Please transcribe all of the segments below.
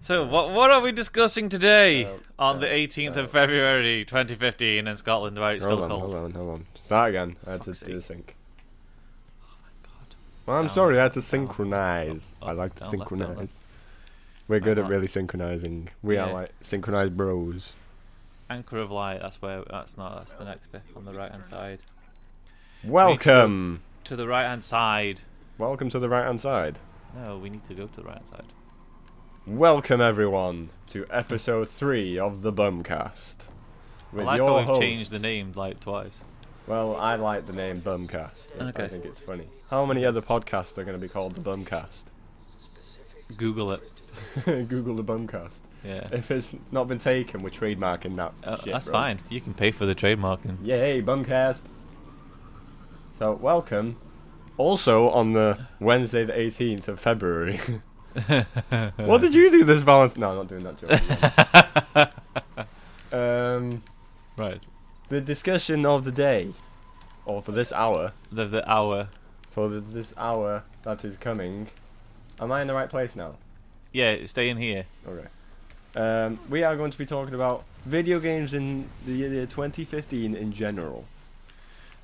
So, what are we discussing today on the 18th of February 2015 in Scotland, where it's still cold? Hold on. Start again. I had to do the sync. Oh my god. Well, I'm sorry, I had to synchronize. I like to synchronize. We're good at really synchronizing. We are like synchronized bros. Anchor of Light, that's the next bit on the right hand side. Welcome to the right hand side. Welcome to the right hand side. No, we need to go to the right hand side. Welcome everyone to episode 3 of the Bumcast. I like how we've changed the name like twice. Well, I like the name Bumcast. Okay. I think it's funny. How many other podcasts are going to be called the Bumcast? Google it. Google the Bumcast. Yeah. If it's not been taken, we're trademarking that shit, that's bro. fine. You can pay for the trademarking. Yay, Bumcast. So, welcome. Also, on the Wednesday the 18th of February. What did you do this Valentine's? No, I'm not doing that joke. Right. The discussion of the day, or for this hour. The hour. For this hour that is coming. Am I in the right place now? Yeah, stay in here. Okay. We are going to be talking about video games in the year 2015 in general.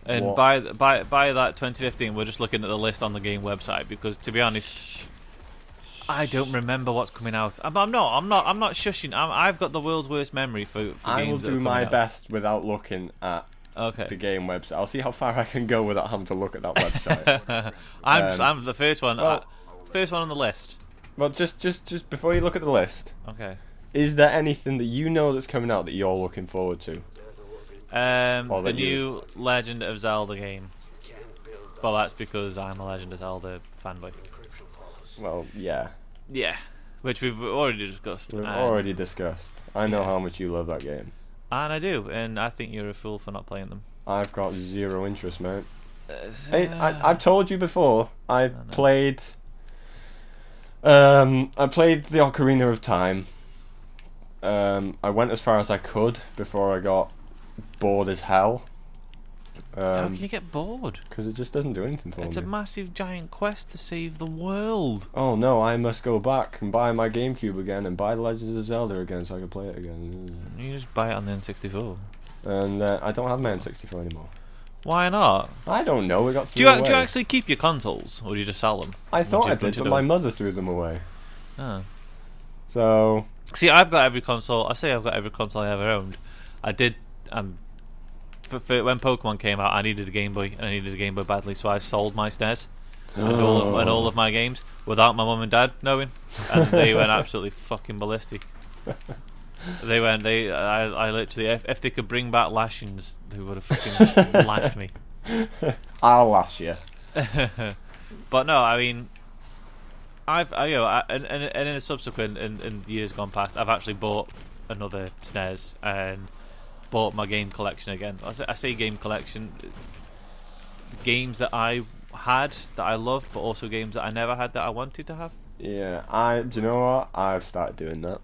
And by that 2015, we're just looking at the list on the game website because, to be honest, I don't remember what's coming out. I'm not shushing. I've got the world's worst memory for games. I will do my best without looking at the game website. I'll see how far I can go without having to look at that website. I'm the first one. First one on the list. Well, just before you look at the list. Okay. Is there anything that you know that's coming out that you're looking forward to? The new Legend of Zelda game. Well, that's because I'm a Legend of Zelda fanboy. Well, yeah. Yeah, which we've already discussed. I know how much you love that game. And I do, and I think you're a fool for not playing them. I've got zero interest, mate. I've told you before. I played the Ocarina of Time. I went as far as I could before I got bored as hell. How can you get bored? Because it just doesn't do anything for me. It's a massive giant quest to save the world. Oh no, I must go back and buy my GameCube again and buy The Legends of Zelda again so I can play it again. You just buy it on the N64. And I don't have my N64 anymore. Why not? I don't know, it got thrown away. Do you actually keep your consoles, or do you just sell them? I thought I did, but my mother threw them away. Oh. So... See, I've got every console. I say I've got every console I ever owned. I did... For when Pokemon came out, I needed a Game Boy, and I needed a Game Boy badly, so I sold my SNES and all of my games without my mum and dad knowing, and they went absolutely fucking ballistic. I literally, if they could bring back lashings, they would have fucking lashed me. I'll lash you. But no, I mean, and in a subsequent, in years gone past, I've actually bought another SNES and bought my game collection again. I say game collection, games that I had that I loved, but also games that I never had that I wanted to have. Yeah, do you know what? I've started doing that.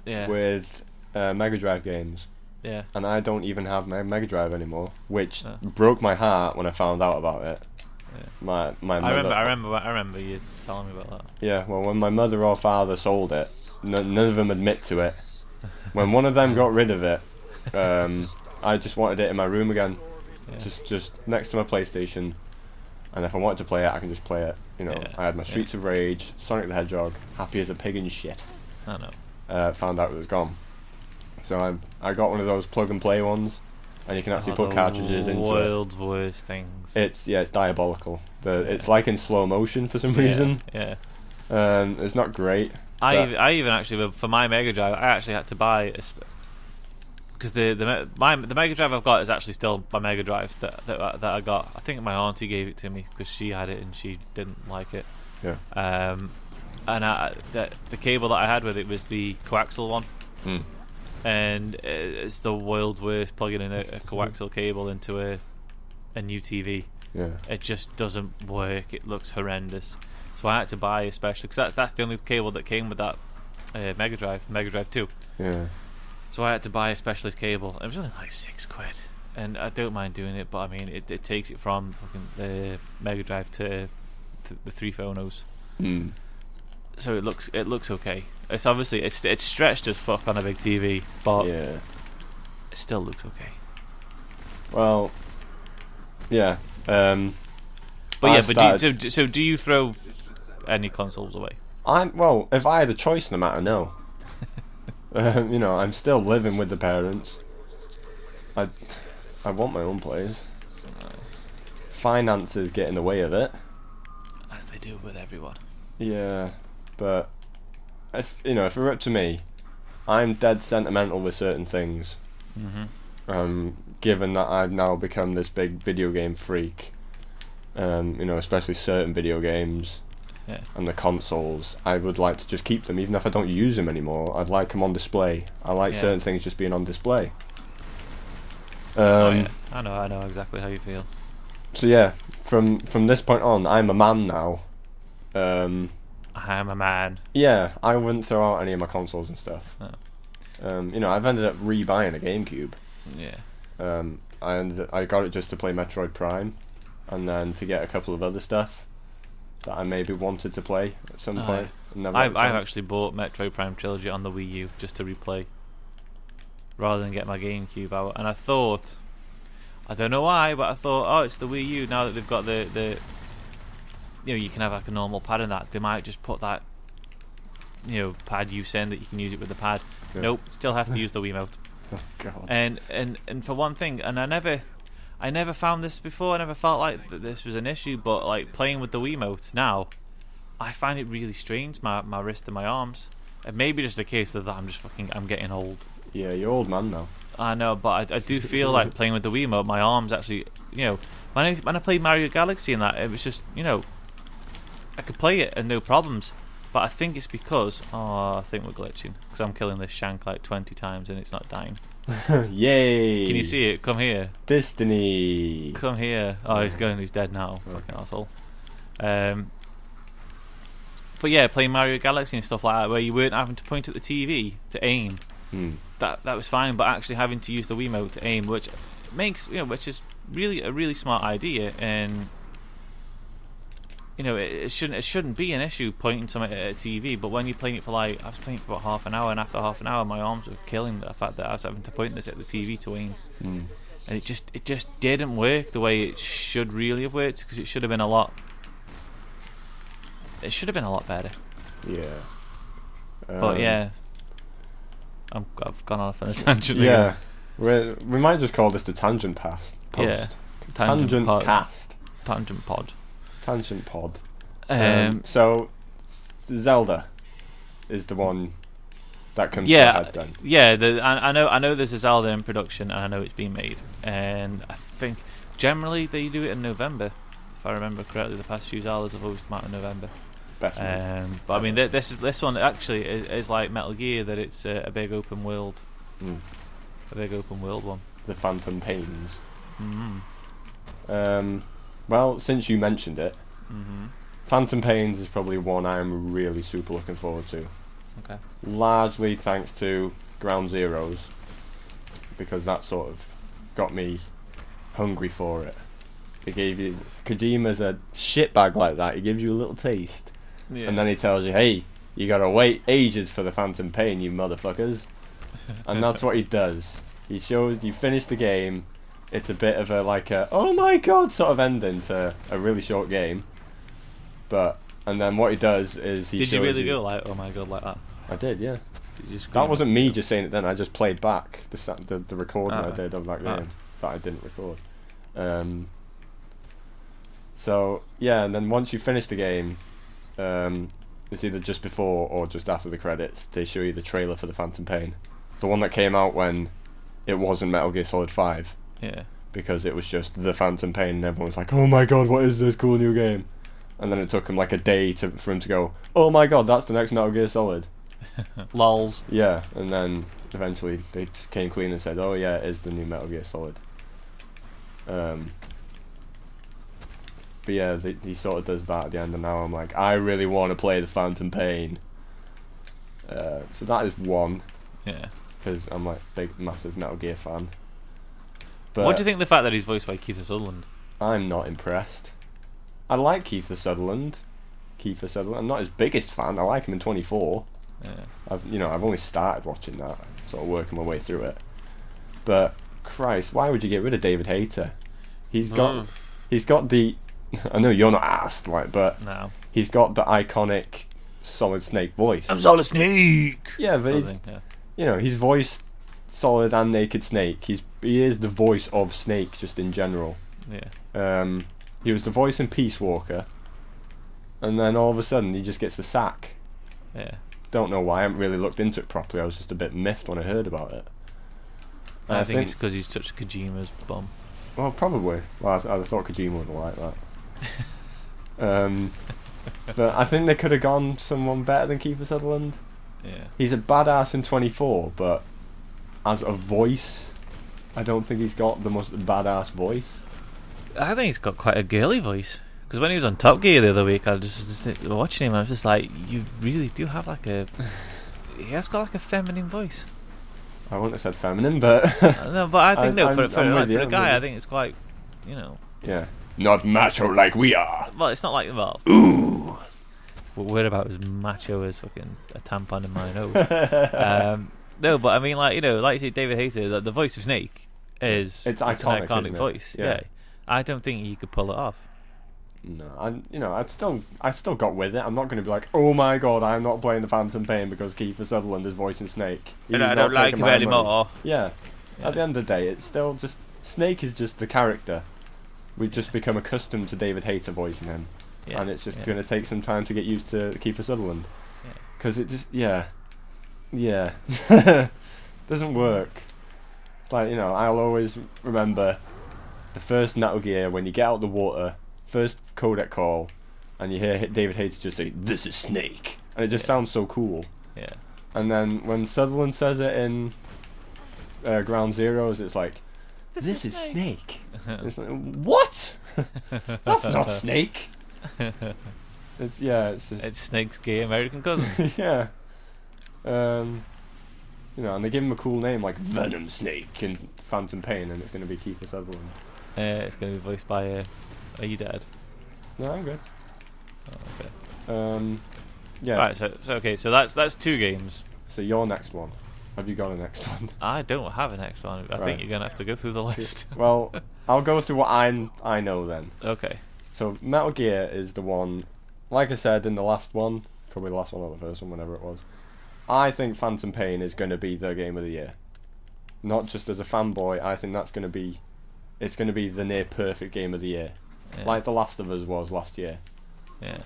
Yeah. With Mega Drive games. Yeah. And I don't even have my Mega Drive anymore, which broke my heart when I found out about it. Yeah. My mother, I remember you telling me about that. Yeah. Well, when my mother or father sold it, none of them admit to it. When one of them got rid of it, I just wanted it in my room again, just next to my PlayStation, and if I wanted to play it, I can just play it. You know, I had my Streets of Rage, Sonic the Hedgehog, happy as a pig and shit. I know. Found out it was gone, so I got one of those plug and play ones, and you can actually put cartridges into it. World's worst things. It's diabolical. It's like in slow motion for some reason. Yeah. It's not great. I even actually, for my Mega Drive, I actually had to buy because the Mega Drive I've got is actually still my Mega Drive that I got. I think my auntie gave it to me because she had it and she didn't like it. Yeah. And the cable that I had with it was the coaxial one. And it's the world's worst plugging in a coaxial cable into a new TV. Yeah. It just doesn't work. It looks horrendous. So I had to buy a special, because that's the only cable that came with that Mega Drive 2. Yeah. So I had to buy a specialist cable. It was only like £6, and I don't mind doing it. But I mean, it takes it from fucking the Mega Drive to the 3 phonos. so it looks okay. It's obviously it's stretched as fuck on a big TV, but Yeah. it still looks okay. Well, yeah. Do you throw any consoles away? Well, if I had a choice, no matter, no. You know, I'm still living with the parents. I want my own place. Finances get in the way of it. As they do with everyone. Yeah, but if it were up to me, I'm dead sentimental with certain things. Given that I've now become this big video game freak, especially certain video games. Yeah. And the consoles, I would like to just keep them, even if I don't use them anymore. I'd like them on display. I like certain things just being on display. I know exactly how you feel. So yeah, from this point on, I'm a man now. I am a man. Yeah, I wouldn't throw out any of my consoles and stuff. No. I've ended up rebuying a GameCube. Yeah. I got it just to play Metroid Prime, and then to get a couple of other stuff that I maybe wanted to play at some point. I've actually bought Metroid Prime Trilogy on the Wii U just to replay, rather than get my GameCube out. And I thought, I don't know why, but I thought, oh, it's the Wii U, now that they've got the you can have like a normal pad and that, they might just put that pad use in that you can use it with the pad. Yeah. Nope, still have to use the Wiimote. Oh god. And for one thing, and I never found this before. I never felt like this was an issue, but like playing with the Wiimote now, I find it really strains my wrist and my arms. It may be just a case of that I'm getting old. Yeah, you're old man now. I know, but I do feel like playing with the Wiimote, my arms actually, when I played Mario Galaxy and that, it was just, I could play it and no problems. But I think it's because, I think we're glitching, because I'm killing this shank like 20 times and it's not dying. Yay! Can you see it? Come here. Destiny! Come here. Oh, he's dead now. Fucking asshole. But yeah, playing Mario Galaxy and stuff like that, where you weren't having to point at the TV to aim, that was fine. But actually having to use the Wiimote to aim, which is really a really smart idea, and it shouldn't be an issue pointing something at a TV. But when you're playing it I was playing it for about half an hour, and after half an hour, my arms were killing the fact that I was having to point this at the TV to aim, and it just didn't work the way it should really have worked, because it should have been a lot. It should have been a lot better. Yeah. But yeah, I've gone off on a tangent. Yeah, we might just call this the tangent post. Yeah, tangent pod. cast. Tangent pod. Tangent pod. So Zelda is the one that comes to head then. Yeah, I know there's a Zelda in production, and I know it's being made, and I think generally they do it in November, if I remember correctly. The past few Zeldas have always come out in November. But I mean, this one actually is like Metal Gear, that it's a big open world, a big open world one. The Phantom Pains. Well, since you mentioned it, Phantom Pains is probably one I'm really super looking forward to. Okay. Largely thanks to Ground Zeroes, because that sort of got me hungry for it. It gave you Kojima's a shitbag like that. He gives you a little taste, and then he tells you, "Hey, you gotta wait ages for the Phantom Pain, you motherfuckers." And that's what he does. He shows you finish the game. It's a bit of a oh my god sort of ending to a really short game. And then what he does is he Did shows you really go like, oh my god, like that? I did, yeah. That wasn't me just saying it then. I just played back the recording I did of that game that I didn't record. So yeah, and then once you finish the game, it's either just before or just after the credits. They show you the trailer for the Phantom Pain, the one that came out when it wasn't Metal Gear Solid 5. Yeah. Because it was just the Phantom Pain, and everyone was like, "Oh my god, what is this cool new game?" And then it took him like a day for him to go, "Oh my god, that's the next Metal Gear Solid." Lols. Yeah, and then eventually they just came clean and said, "Oh yeah, it is the new Metal Gear Solid." But yeah, he sort of does that at the end, and now I'm like, I really want to play the Phantom Pain. So that is one. Yeah. Because I'm like big, massive Metal Gear fan. But what do you think of the fact that he's voiced by Keith Sutherland? I'm not impressed. I like Keith Sutherland. Kiefer Sutherland. I'm not his biggest fan. I like him in 24. Yeah. I've only started watching that, sort of working my way through it. But Christ, why would you get rid of David Hayter? He's got the. I know you're not asked, like, but No. he's got the iconic Solid Snake voice. I'm Solid Snake. Yeah, but he's voiced Solid and Naked Snake. He is the voice of Snake just in general. Yeah. He was the voice in Peace Walker, and then all of a sudden he just gets the sack. Yeah. Don't know why. I haven't really looked into it properly. I was just a bit miffed when I heard about it. I think it's because he's touched Kojima's bum. Well, probably. Well, I thought Kojima would like that. But I think they could have gone someone better than Kiefer Sutherland. Yeah. He's a badass in 24, but as a voice, I don't think he's got the most badass voice. I think he's got quite a girly voice. Because when he was on Top Gear the other week, I was just watching him. I was just like, you really do have like a. He has got like a feminine voice. I wouldn't have said feminine, but no, but I think for a guy, I think it's quite, Yeah. Not macho like we are. Well, it's not like Ooh. We're worried about as macho as fucking a tampon in my nose. No, but I mean, like you say, David Hayter, the voice of Snake is it's an iconic voice. Yeah. I don't think you could pull it off. No, I still got with it. I'm not going to be like, oh my god, I'm not playing the Phantom Pain because Kiefer Sutherland is voicing Snake. I don't like him anymore. Yeah. At the end of the day, it's still just Snake is just the character. We've just become accustomed to David Hayter voicing him, and it's just going to take some time to get used to Kiefer Sutherland. Because it just doesn't work. It's like I'll always remember the first Metal Gear when you get out of the water. First codec call, and you hear David Hayter just say, "This is Snake," and it just sounds so cool. Yeah. And then when Sutherland says it in Ground Zeroes, it's like, "This is Snake." It's like, what? That's not Snake. It's just it's Snake's gay American cousin. Yeah. And they give him a cool name like Venom Snake in Phantom Pain, and it's going to be Kiefer Sutherland. It's going to be voiced by. Are you dead? No, I'm good. Oh, okay. Yeah. Right. So that's 2 games. So your next one. Have you got a next one? I don't have a next one. I think you're gonna have to go through the list. Well, I'll go through what I know then. Okay. So Metal Gear is the one. Like I said in the last one, probably the last one or the first one, whenever it was. I think Phantom Pain is going to be the game of the year. Not just as a fanboy. I think that's going to be. It's going to be the near perfect game of the year. Yeah. Like The Last of Us was last year. Yeah.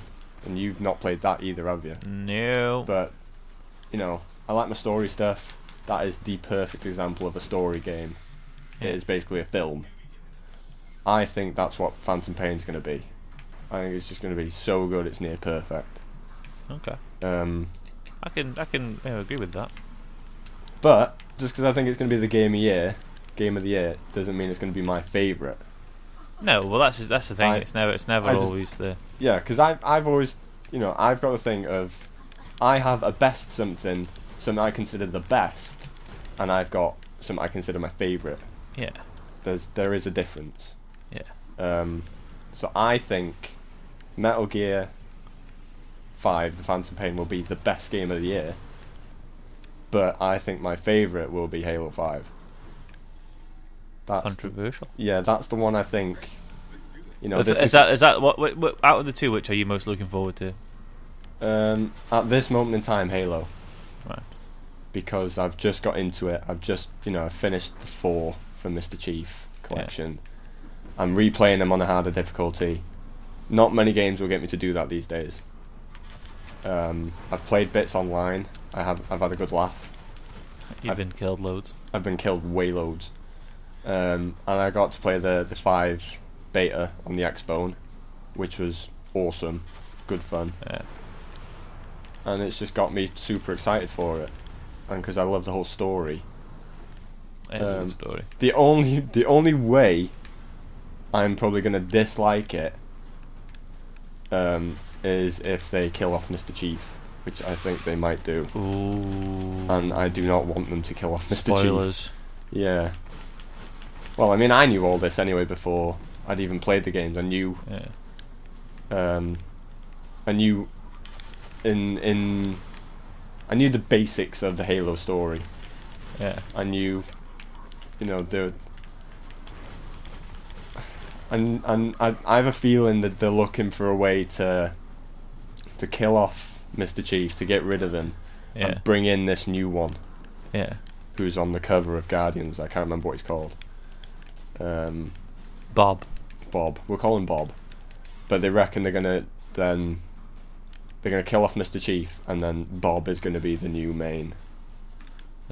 And you've not played that either, have you? No. But, I like my story stuff. That is the perfect example of a story game. Yeah. It is basically a film. I think that's what Phantom Pain's going to be. I think it's just going to be so good it's near perfect. Okay. I can agree with that. But, just because I think it's going to be the game of the year, doesn't mean it's going to be my favourite. No, well that's the thing. It's never always the. Yeah, because I've always I've got the thing of I have a best something I consider the best, and I've got something I consider my favourite. Yeah. There is a difference. Yeah. So I think Metal Gear 5, The Phantom Pain, will be the best game of the year. But I think my favourite will be Halo 5. That's controversial. That's the one I think. Is that what out of the 2? Which are you most looking forward to? At this moment in time, Halo. Right. Because I've just got into it. I've just finished the 4 from Mr. Chief collection. Yeah. I'm replaying them on a harder difficulty. Not many games will get me to do that these days. I've played bits online. I've had a good laugh. You've been killed loads. I've been killed way loads. And I got to play the 5 beta on the XBone, which was awesome, good fun. Yeah. And it's just got me super excited for it, and because I love the whole story. It is a good story. The only way I'm probably gonna dislike it is if they kill off Mr. Chief, which I think they might do. Ooh. And I do not want them to kill off Mr. Spoilers. Chief. Yeah. Well, I mean, I knew all this anyway before I'd even played the games. I knew. Yeah. I knew I knew the basics of the Halo story. Yeah. I knew, you know, and I have a feeling that they're looking for a way to kill off Mr. Chief, to get rid of him, and bring in this new one. Yeah. Who's on the cover of Guardians? I can't remember what he's called. Bob. Bob. We'll call him Bob. But they reckon they're gonna kill off Mr. Chief, and then Bob is gonna be the new main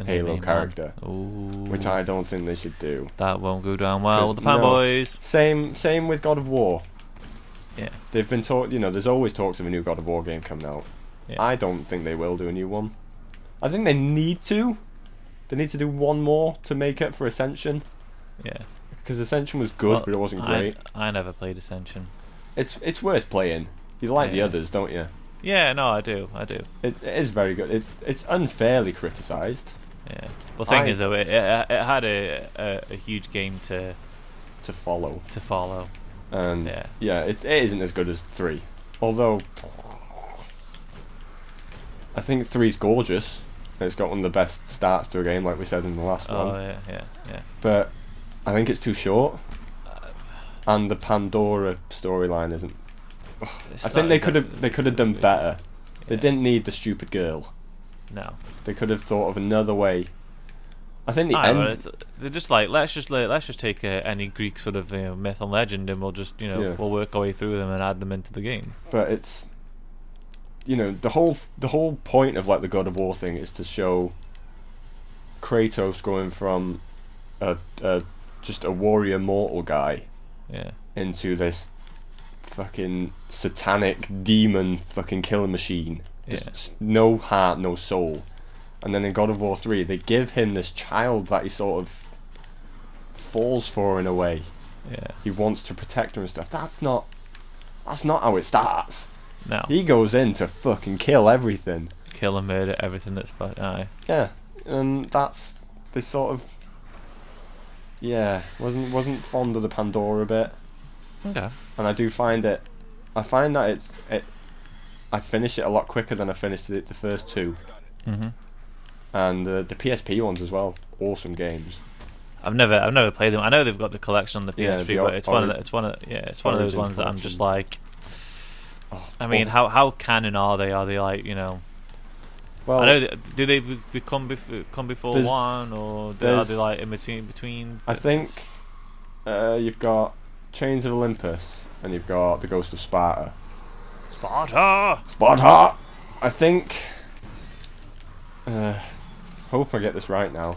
Halo character. Which I don't think they should do. That won't go down well with the fanboys. Same with God of War. Yeah. They've been you know, there's always talks of a new God of War game coming out. Yeah. I don't think they will do a new one. I think they need to. They need to do one more to make it for Ascension. Yeah. Because Ascension was good, but it wasn't great. I never played Ascension. It's worth playing. You like the others, don't you? Yeah, no, I do. It is very good. It's unfairly criticised. Yeah. Well, the thing is, though, it had a huge game to follow. And it isn't as good as 3. Although I think 3's gorgeous. It's got one of the best starts to a game, like we said in the last one. Oh yeah. But I think it's too short, and the Pandora storyline isn't. I think they could have done better. Yeah. They didn't need the stupid girl. No. They could have thought of another way. I think they're just like let's just take any Greek sort of myth and legend, and we'll just we'll work our way through them and add them into the game. But it's the whole point of like the God of War thing is to show Kratos going from just a warrior mortal guy into this fucking satanic demon fucking killer machine. Just no heart, no soul. And then in God of War 3 they give him this child that he sort of falls for in a way. Yeah. He wants to protect her and stuff. That's not how it starts. No. He goes in to fucking kill everything. Kill and murder everything that's aye. Yeah. And that's this sort of wasn't fond of the Pandora bit. Okay. And I find that I finish it a lot quicker than I finished the first 2. Mm-hmm. And the PSP ones as well, awesome games. I've never played them. I know they've got the collection on the PS3, but it's one of those ones that I'm just like. I mean, how canon are they? Are they like Well, I know. Do they come before 1, or are they like in between? I think you've got Chains of Olympus, and you've got the Ghost of Sparta. Sparta. I think. Hope I get this right now.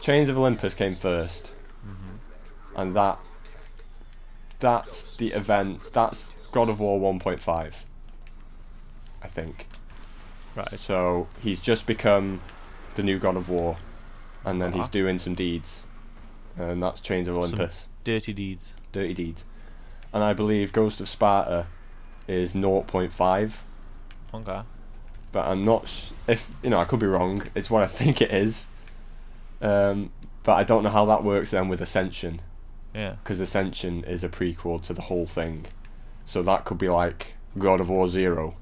Chains of Olympus came first, and that's the event. That's God of War 1.5. I think. Right. So he's just become the new God of War, and then he's doing some deeds, and that's Chains of Olympus. Some dirty deeds. Dirty deeds. And I believe Ghost of Sparta is 0.5. Okay. But I'm not if I could be wrong. It's what I think it is. But I don't know how that works then with Ascension. Yeah. Because Ascension is a prequel to the whole thing, so that could be like God of War 0.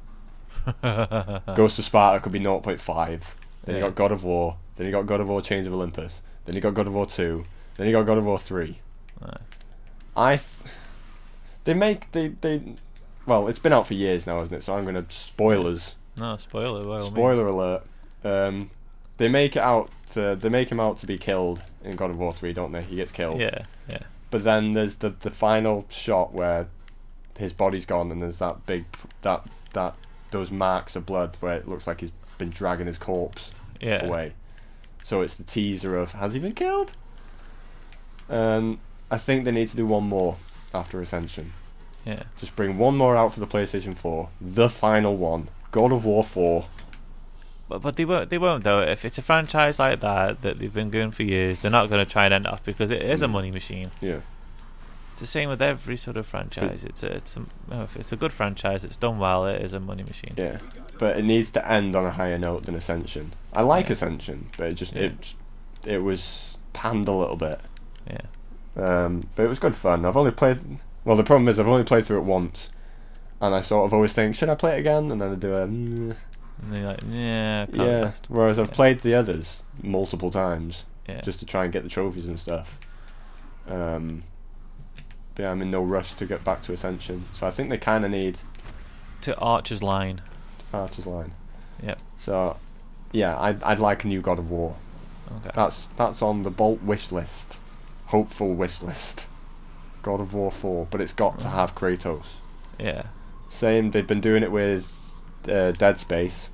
Ghost of Sparta could be 0.5. Then you got God of War. Then you got God of War Chains of Olympus. Then you got God of War 2. Then you got God of War 3. Right. Well, it's been out for years now, isn't it? So I'm gonna spoilers. No, spoiler. Spoiler alert. They make him out to be killed in God of War 3, don't they? He gets killed. Yeah. But then there's the final shot where his body's gone, and there's that big those marks of blood where it looks like he's been dragging his corpse away. So it's the teaser of, has he been killed? I think they need to do one more after Ascension. Yeah. Just bring one more out for the PlayStation 4. The final one. God of War 4. But they won't though. If it's a franchise like that they've been going for years, they're not going to try and end it off, because it is a money machine. Yeah. It's the same with every sort of franchise. If it's a good franchise, it's done well, it is a money machine. Yeah. But it needs to end on a higher note than Ascension. I like Ascension, but it was panned a little bit. Yeah. But it was good fun. I've only played. Well, the problem is I've only played through it once, and I sort of always think, should I play it again? And then I do a And they're like, yeah, can't be yeah. asked. Whereas I've played the others multiple times Yeah. just to try and get the trophies and stuff. But yeah, I'm in no rush to get back to Ascension, so I think they kind of need To Archer's Line. Archer's Line. Yep. So yeah, I'd like a new God of War. Okay. That's on the Bolt wish list, hopeful wish list. God of War 4, but it's got to have Kratos. Yeah. Same, they've been doing it with Dead Space.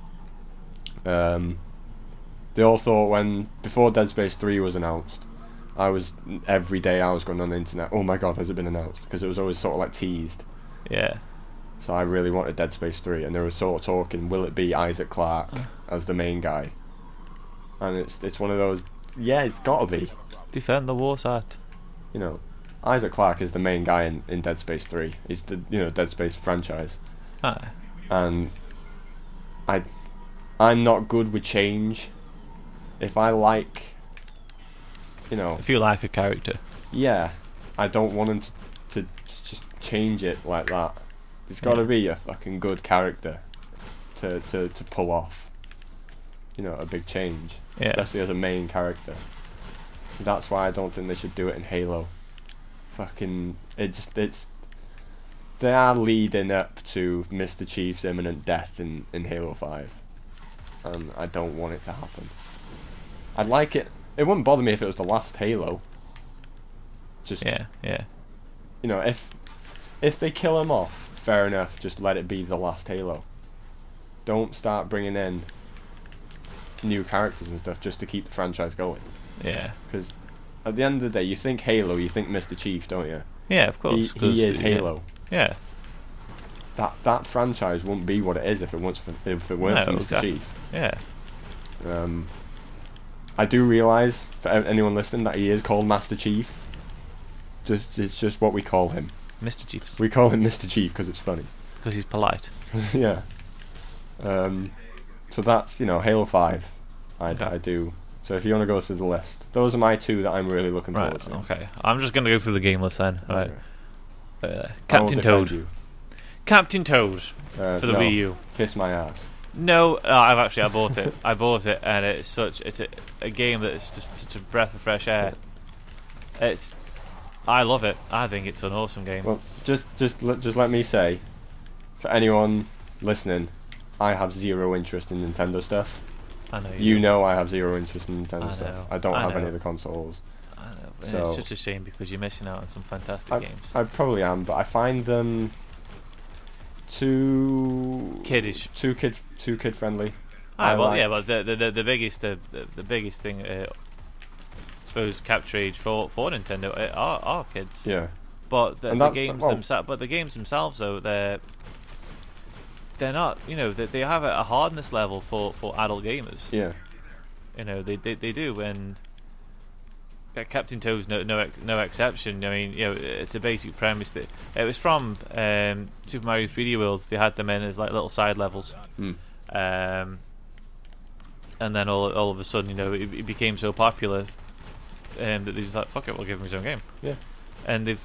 They all thought before Dead Space 3 was announced, every day I was going on the internet, oh my god, has it been announced? Because it was always sort of like teased. Yeah. So I really wanted Dead Space 3, and they were sort of talking, will it be Isaac Clarke as the main guy? And it's one of those, yeah, it's got to be. Defend the Warsat. You know, Isaac Clarke is the main guy in Dead Space 3. He's the Dead Space franchise. Aye. And I'm not good with change. If I like, If you like a character. yeah, I don't want him to just change it like that. There's got to be a fucking good character to pull off, a big change, especially as a main character. That's why I don't think they should do it in Halo. Fucking, they are leading up to Mr. Chief's imminent death in Halo 5, and I don't want it to happen. I'd like it. It wouldn't bother me if it was the last Halo. Just Yeah. if they kill him off, fair enough. Just let it be the last Halo. Don't start bringing in new characters and stuff just to keep the franchise going. Yeah. Because at the end of the day, you think Halo, you think Mr. Chief, don't you? Yeah, of course. He is Halo. Yeah. That franchise wouldn't be what it is if it weren't for Mr. Exactly. Chief. Yeah. I do realise, for anyone listening, that he is called Master Chief. It's just what we call him. Mr. Chiefs. We call him Mr. Chief because it's funny. Because he's polite. Yeah. So that's, Halo 5. I do. So if you want to go through the list, those are my two that I'm really looking forward to. Okay. I'm just going to go through the game list then. Right. I Captain will Toad. defend you. Captain Toad for the no, Wii U. Kiss my ass. No, I bought it. I bought it, and it's a game that is just such a breath of fresh air. I love it. I think it's an awesome game. Well, just let me say, for anyone listening, I have zero interest in Nintendo stuff. I know you know I have zero interest in Nintendo stuff. know. I don't I have know. any of the consoles. I know, but So- it's such a shame because you're missing out on some fantastic games. I probably am, but I find them too Kiddish. too kid friendly. Yeah, but the biggest thing, I suppose, capture age for Nintendo are kids. Yeah. But the that's games well- themselves, though, they're not. They have a hardness level for adult gamers. Yeah. They do, and Captain Toad's no exception. I mean, it's a basic premise that it was from Super Mario 3D World. They had them in as like little side levels, and then all of a sudden, it became so popular that they just like, fuck it, we'll give him his own game. Yeah. And they've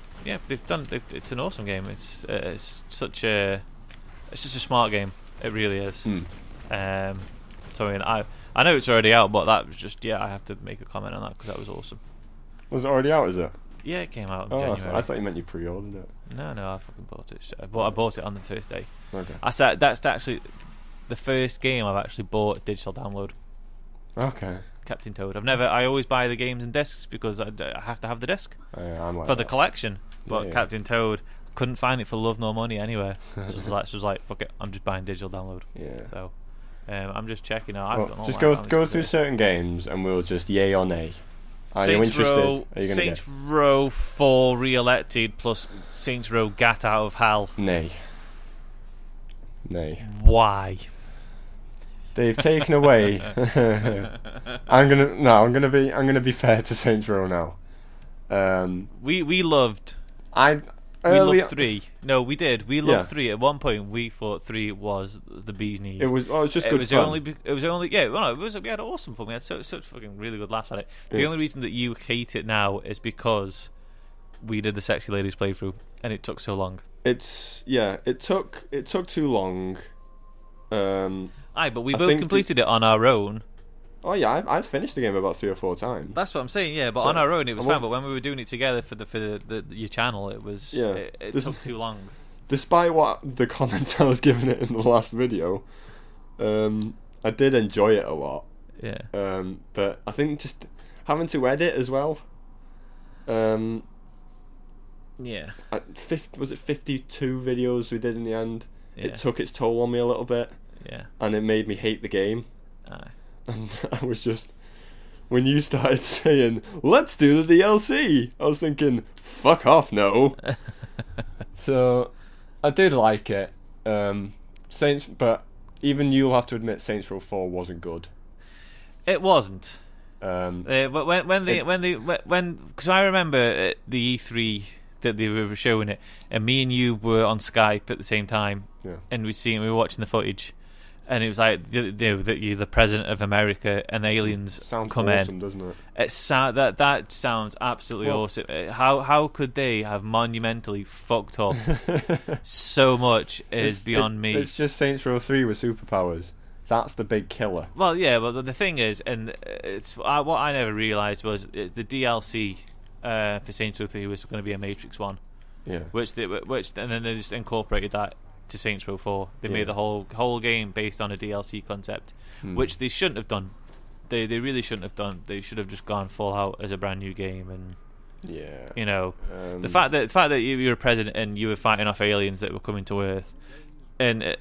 done. It's an awesome game. It's such a smart game. It really is. So I mean, I know it's already out, but that was just I have to make a comment on that because that was awesome. Was it already out? Is it? Yeah, it came out in Oh, January. I thought you meant you pre-ordered it. No, I fucking bought it. I bought it on the first day. Okay. That's actually the first game I've actually bought digital download. Okay. Captain Toad. I always buy the games in discs because I have to have the disc I'm like for the that. collection. But Yeah. Captain Toad, couldn't find it for love nor money anywhere. So it was like, fuck it, I'm just buying digital download. Yeah. So I'm just checking out. Well, just go through certain games and we'll just yay or nay. Are you interested? Are you gonna Saints Row 4 re-elected plus Saints Row Gat out of hell. Nay. Why? They've taken away. I'm gonna be fair to Saints Row now. We loved. We loved 3. No, we did. We loved Yeah. 3. At one point, we thought 3 was the bee's knees. It was just good it was fun. only we had awesome fun. We had such fucking really good laughs at it. The only reason that you hate it now is because we did the sexy ladies playthrough and it took so long. it took too long. Aye, but we I both think completed it on our own. Oh yeah, I've finished the game about 3 or 4 times. That's what I'm saying. Yeah, but So, on our own it was I fine. won't- But when we were doing it together for your channel, it was it This- took too long. Despite what the comments I was giving it in the last video, I did enjoy it a lot. Yeah. But I think just having to edit as well. Yeah. Was it 52 videos we did in the end? Yeah. It took its toll on me a little bit, Yeah. and it made me hate the game. Aye. And I was just, when you started saying, let's do the DLC, I was thinking, fuck off, no. So, I did like it. But even you'll have to admit Saints Row 4 wasn't good. It wasn't. Um, Because I remember at the E3 that they were showing it, and me and you were on Skype at the same time, yeah. and we were watching the footage, and it was like that you're the president of America, and aliens Sounds come awesome, in. doesn't it? That sounds absolutely awesome. How could they have monumentally fucked up so much is beyond me. It's just Saints Row 3 with superpowers. That's the big killer. Well, yeah, but the thing is, and it's what I never realised was the DLC for Saints Row 3 was going to be a Matrix one, Yeah. and then they just incorporated that to Saints Row 4. They made the whole game based on a DLC concept, which they shouldn't have done. They really shouldn't have done. They should have just gone full out as a brand new game, and you know, the fact that you were president and you were fighting off aliens that were coming to Earth, in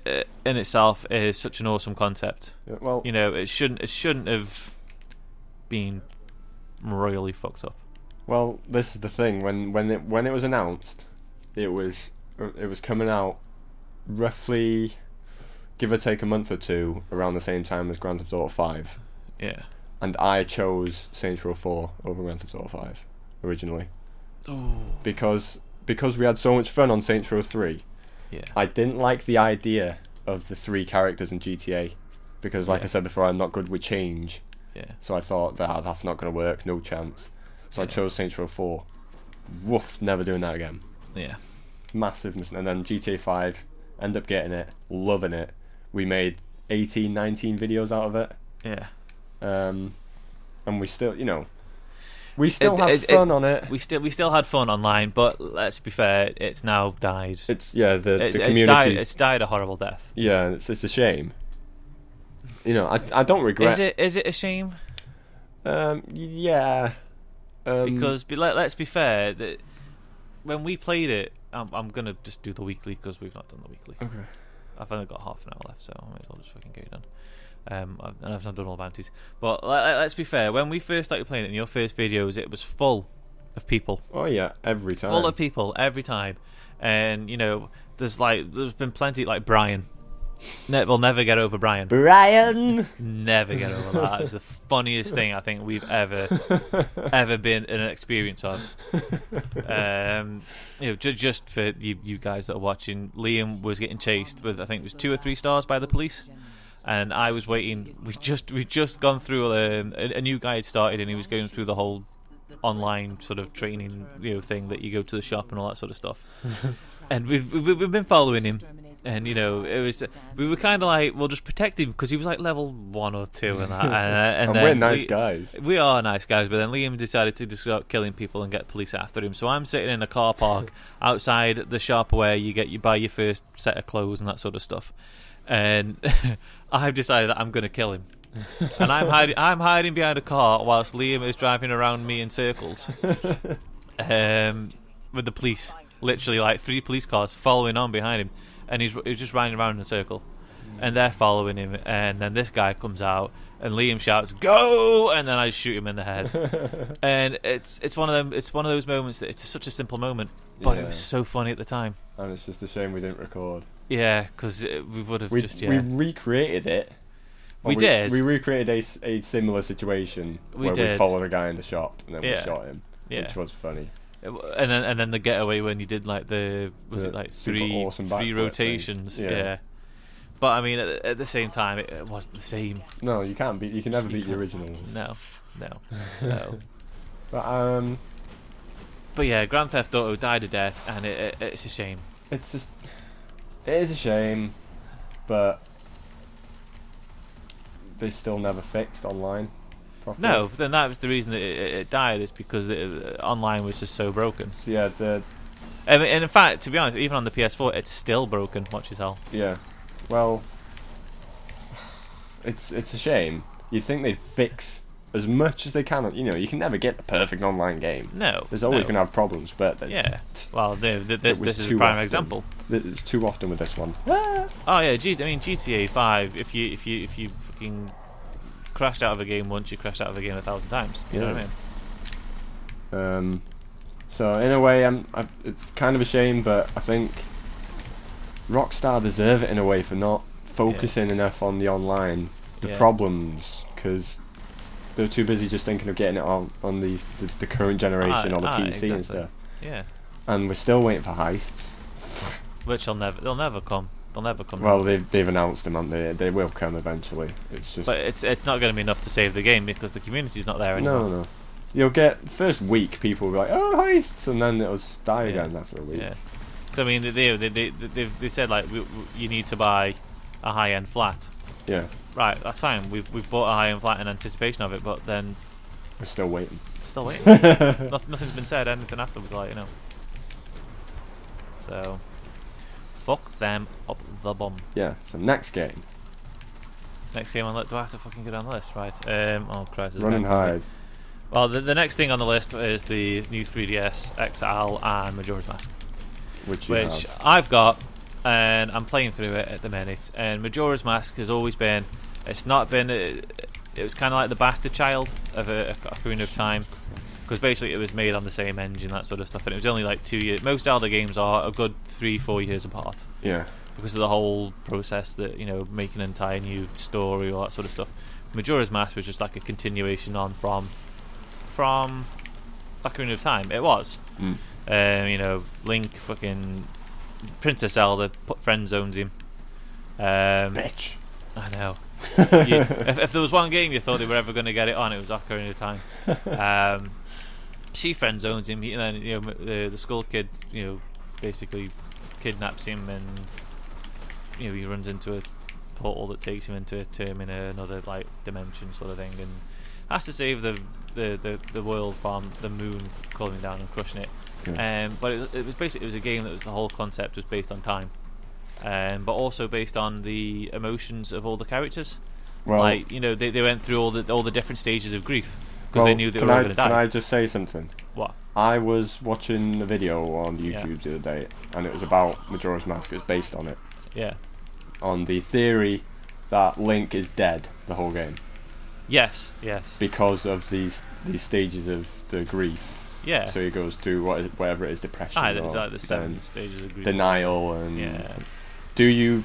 itself is such an awesome concept. Yeah, well, you know, it shouldn't have been royally fucked up. Well, this is the thing. When it was announced, it was coming out roughly, give or take a month or two, around the same time as Grand Theft Auto 5. Yeah. And I chose Saints Row 4 over Grand Theft Auto 5 originally. Oh. Because we had so much fun on Saints Row 3. Yeah. I didn't like the idea of the 3 characters in GTA, because like I said before, I'm not good with change. Yeah. So I thought that's not going to work, no chance. So I chose Saints Row 4. Woof, never doing that again. Yeah. Massive mistake. And then GTA 5, end up getting it, loving it. We made 18, 19 videos out of it. Yeah. And we still, we still have fun on it. We still had fun online, but let's be fair, it's now died. The community. It's died a horrible death. Yeah, it's a shame. I don't regret. Is it a shame? Yeah. Because let's be fair, that when we played it, I'm gonna just do the weekly because we've not done the weekly. Okay. I've only got half an hour left, so I might as well just fucking get it done. And I've not done all the bounties. But let's be fair, when we first started playing it in your first videos, it was full of people. Oh yeah, every time. Full of people every time. And there's been plenty like Brian. We'll never get over Brian. Brian. Never get over that. That was the funniest thing I think we've ever been in an experience of. Just for you guys that are watching, Liam was getting chased with, I think it was 2 or 3 stars by the police, and I was waiting. We just gone through a new guy had started, and he was going through the whole online sort of training thing that you go to the shop and all that sort of stuff. And we've been following him. And it was we were kind of like, we'll just protect him because he was like level 1 or 2 and that. And then we're nice guys. We are nice guys, but then Liam decided to just start killing people and get police after him. So I'm sitting in a car park outside the shop where you buy your first set of clothes and that sort of stuff. And I've decided that I'm going to kill him. And I'm hiding behind a car whilst Liam is driving around me in circles. With the police, literally like 3 police cars following on behind him. And he's just riding around in a circle, and they're following him. And then this guy comes out, and Liam shouts, "Go!" And then I shoot him in the head. And it's one of them. It's one of those moments that it's such a simple moment, but it was so funny at the time. And it's just a shame we didn't record. Yeah, because we would have we recreated it. We did. We recreated a similar situation where we followed a guy in the shop and then we shot him, which was funny. And then the getaway when you did like three rotations, yeah. But I mean, at the same time, it wasn't the same. No, you can't beat. You can never beat the originals. No. So, but yeah, Grand Theft Auto died a death, and it's a shame. it's just, it is a shame, but they still never fixed online properly. No, but then that was the reason that it died, is because online was just so broken. So yeah, and in fact, to be honest, even on the PS4, it's still broken. Watch as hell. yeah. Well, it's a shame. You'd think they'd fix as much as they can. You know, you can never get the perfect online game. No, there's always going to have problems, but yeah. Well, this is a prime example. It's too often with this one. Oh yeah, I mean GTA 5. If you fucking crashed out of a game once, you crashed out of a game 1,000 times. You know what I mean? So in a way, it's kind of a shame, but I think Rockstar deserve it in a way for not focusing enough on the online, problems, because they're too busy just thinking of getting it on the current generation on the PC exactly. and stuff. Yeah. And we're still waiting for heists. Which they'll never come. They'll never come. Well, they've announced them, haven't they? They will come eventually. It's just. But it's not going to be enough to save the game because the community's not there anymore. No. You'll get first week people will be like, oh, heists, and then it'll die again after a week. Yeah. So I mean, they said like you need to buy a high-end flat. Yeah. Right, that's fine. We've bought a high-end flat in anticipation of it, but then we're still waiting. Nothing's been said. Anything afterwards, like, you know. So fuck them up the bum. Yeah. So next game. Next game on the list. Do I have to fucking go down the list? Right. Oh Christ. Run and hide. Well, the next thing on the list is the new 3DS XL and Majora's Mask, which I've got, and I'm playing through it at the minute. And Majora's Mask has always been, it's not been, it was kind of like the bastard child of a Ocarina of Time, because basically it was made on the same engine, that sort of stuff, and it was only like 2 years. Most Zelda games are a good 3-4 years apart. Yeah. Because of the whole process that, you know, making an entire new story, all that sort of stuff. Majora's Mask was just like a continuation on from Ocarina of Time. It was. You know, Link, fucking Princess Zelda, friend zones him. Bitch. I know. If there was one game you thought they were ever going to get it on, it was Ocarina of Time. She friend zones him, and then, you know, the Skull Kid, you know, basically kidnaps him, and, you know, he runs into a portal that takes him into a tomb in another like dimension sort of thing, and has to save the world from the moon cooling down and crushing it. But it was basically, it was a game that was, the whole concept was based on time, but also based on the emotions of all the characters. Well, like, you know, they went through all the different stages of grief because they knew they were all going to die. Can I just say something? What? I was watching a video on YouTube the other day, and it was about Majora's Mask. It was based on it. Yeah. On the theory that Link is dead the whole game. Yes. Because of these stages of the grief. Yeah. So he goes through whatever it is, depression. It's like the 7 stages of grief. Denial and. Do you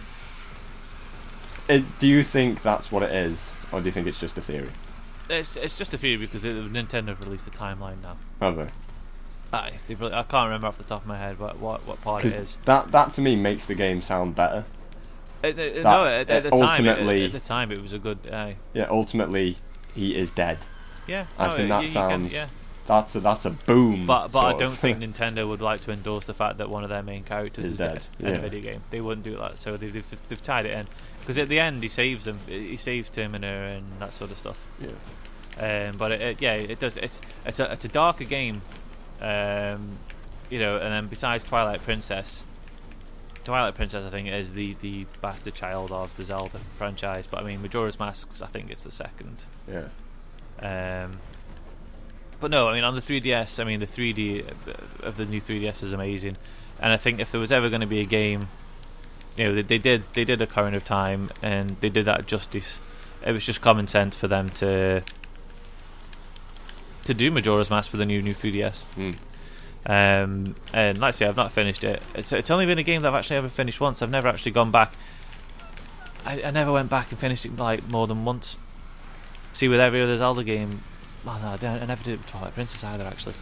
think that's what it is, or do you think it's just a theory? It's just a theory because Nintendo have released a timeline now. Have they? I can't remember off the top of my head what part it is. That to me makes the game sound better. At the time it was a good. Yeah, ultimately he is dead. Yeah, I think that sounds. That's a boom. But I don't think Nintendo would like to endorse the fact that one of their main characters is dead in a video game. They wouldn't do that. So they've tied it in, because at the end he saves them. He saves Termina and that sort of stuff. Yeah. But it does. It's a darker game. You know, and then besides Twilight Princess, I think is the bastard child of the Zelda franchise. But I mean, Majora's Mask, I think it's the second. Yeah. But no, I mean, on the 3DS, I mean, the 3D of the new 3DS is amazing, and I think if there was ever going to be a game, you know, they did Ocarina of Time, and they did that justice. It was just common sense for them to do Majora's Mask for the new 3DS. And like I say, I've not finished it. It's only been a game that I've actually ever finished once. I've never actually gone back. I never went back and finished it like more than once. See, with every other Zelda game, oh no, I never did it with Twilight Princess either, actually.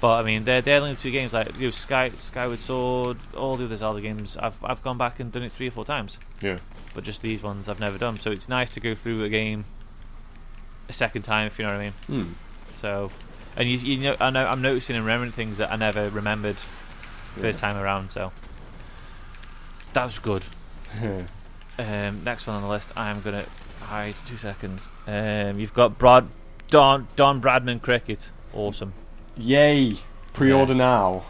But I mean, they're only 2 games, like, you know, Skyward Sword, all the other Zelda games. I've gone back and done it 3 or 4 times. Yeah. But just these ones I've never done. So it's nice to go through a game a second time, if you know what I mean. So, and you know, I'm noticing and remembering things that I never remembered first time around. So, That was good. Next one on the list, I'm going to hide 2 seconds. You've got Don Bradman Cricket. Awesome. Yay! Pre-order now.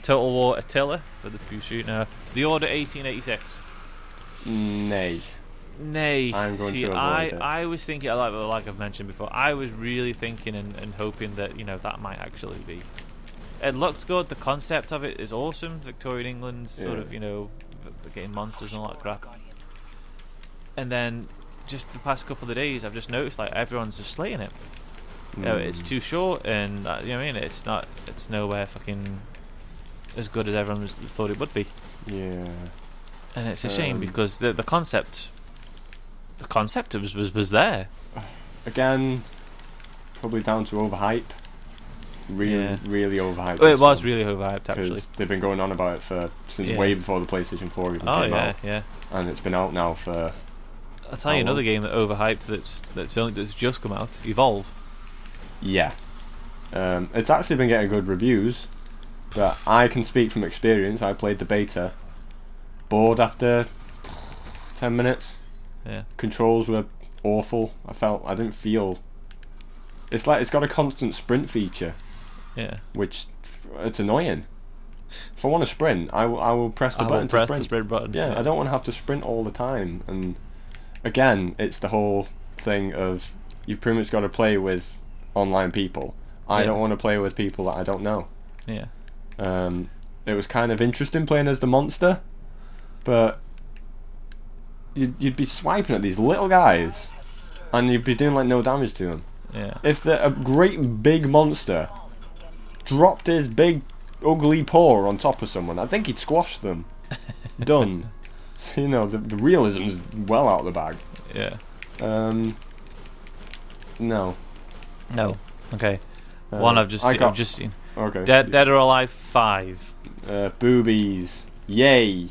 Total War Attila for the few shooter. The Order 1886. Nay. I'm going to avoid it. I was thinking, like I've mentioned before, I was really thinking and hoping that that might actually be. It looked good. The concept of it is awesome. Victorian England, sort of, getting monsters and all that crap. And then just the past couple of days, I've just noticed like everyone's just slating it. It's too short, and it's nowhere fucking as good as everyone thought it would be. Yeah. And it's a shame because the concept was there. Again, probably down to overhype. Really overhyped. Well, it was really overhyped actually. Because they've been going on about it since way before the PlayStation 4 even came out. Yeah. And it's been out now for. I'll tell you another game that overhyped that's just come out. Evolve. Yeah. It's actually been getting good reviews, but I can speak from experience. I played the beta. Bored after 10 minutes. Yeah. Controls were awful. I didn't feel. It's like it's got a constant sprint feature. Yeah. Which it's annoying. If I want to sprint, I will press the button to sprint. The sprint button. Yeah, I don't want to have to sprint all the time. And again, it's the whole thing of you've pretty much got to play with online people. I don't want to play with people that I don't know. Yeah. It was kind of interesting playing as the monster, but you'd be swiping at these little guys, and you'd be doing like no damage to them. Yeah. If a great big monster dropped his big ugly paw on top of someone, I think he'd squash them. Done. So, the realism's well out of the bag. Yeah. No. Okay. One I've just seen. Okay. Dead or Alive 5. Boobies. Yay.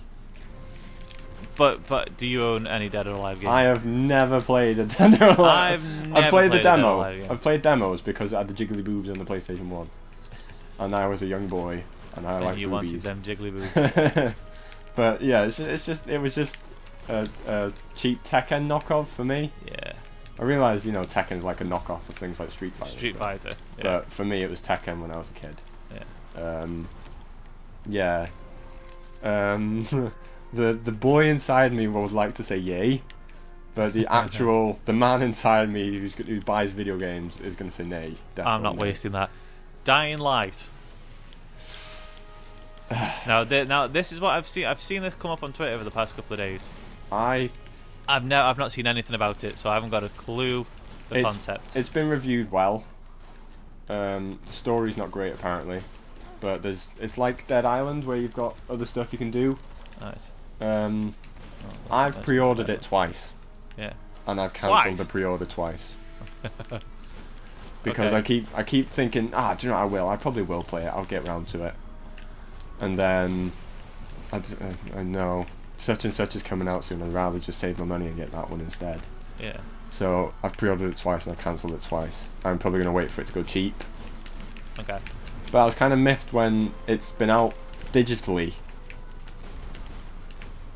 But do you own any Dead or Alive games? I have never played a Dead or Alive. I've played the demo. I've played demos because it had the jiggly boobs on the PlayStation 1. And I was a young boy and I liked you boobies. wanted them jiggly boobs. But yeah, it was just a cheap Tekken knockoff for me. Yeah. I realised, Tekken's like a knockoff of things like Street Fighter. Street Fighter. Yeah. But for me, it was Tekken when I was a kid. Yeah. The boy inside me would like to say yay, but the man inside me who buys video games is going to say nay. Definitely. I'm not wasting that. Dying Light. Now this is what I've seen. I've seen this come up on Twitter over the past couple of days. I've not seen anything about it, so I haven't got a clue the concept. It's been reviewed well. The story's not great apparently, but it's like Dead Island where you've got other stuff you can do. Right. I've pre-ordered it twice. Yeah. And I've cancelled the pre-order twice. Because I keep thinking, do you know what, I probably will play it. I'll get round to it. And then I know such and such is coming out soon. I'd rather just save my money and get that one instead. Yeah. So I've pre-ordered it twice and I've cancelled it twice. I'm probably going to wait for it to go cheap. Okay. But I was kind of miffed when it's been out digitally.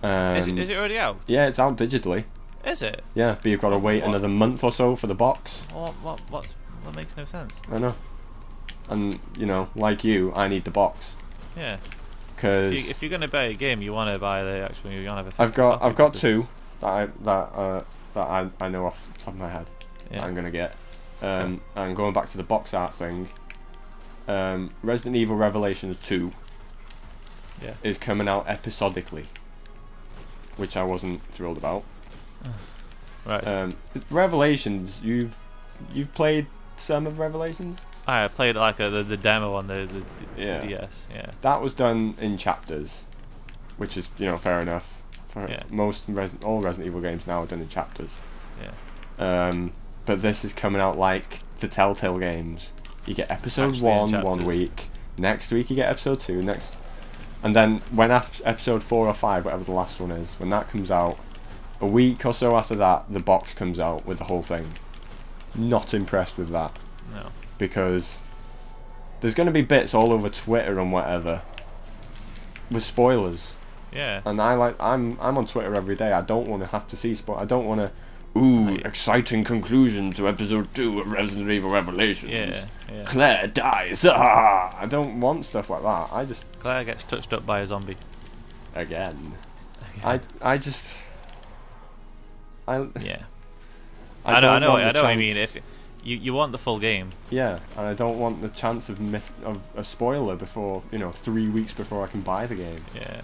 Is it already out? Yeah, it's out digitally. Is it? Yeah, but you've got to wait another month or so for the box. What makes no sense? I know. And like you, I need the box. Yeah. Because if you're gonna buy a game, you want to buy the actual. You want to have I've got two that I know off the top of my head. Yeah. That I'm gonna get. And going back to the box art thing, Resident Evil Revelations 2 is coming out episodically, which I wasn't thrilled about. Right. Revelations, you've played some of Revelations? I played like the demo on the DS. Yeah. That was done in chapters, which is fair enough. For all Resident Evil games now are done in chapters. Yeah. But this is coming out like the Telltale games. You get episode 1 one week, next week you get episode 2, and then when episode 4 or 5, whatever the last one is, when that comes out, a week or so after that, the box comes out with the whole thing. Not impressed with that. No. Because there's going to be bits all over Twitter and whatever with spoilers. Yeah. And I'm on Twitter every day. I don't want to have to see I don't want to. Ooh, exciting conclusion to episode 2 of Resident Evil Revelations. Yeah. Claire dies. Ah! I don't want stuff like that. I just. Claire gets touched up by a zombie. Again. Yeah. I just. Yeah. I know what you mean. If you want the full game. Yeah, and I don't want the chance of a spoiler before 3 weeks before I can buy the game. Yeah.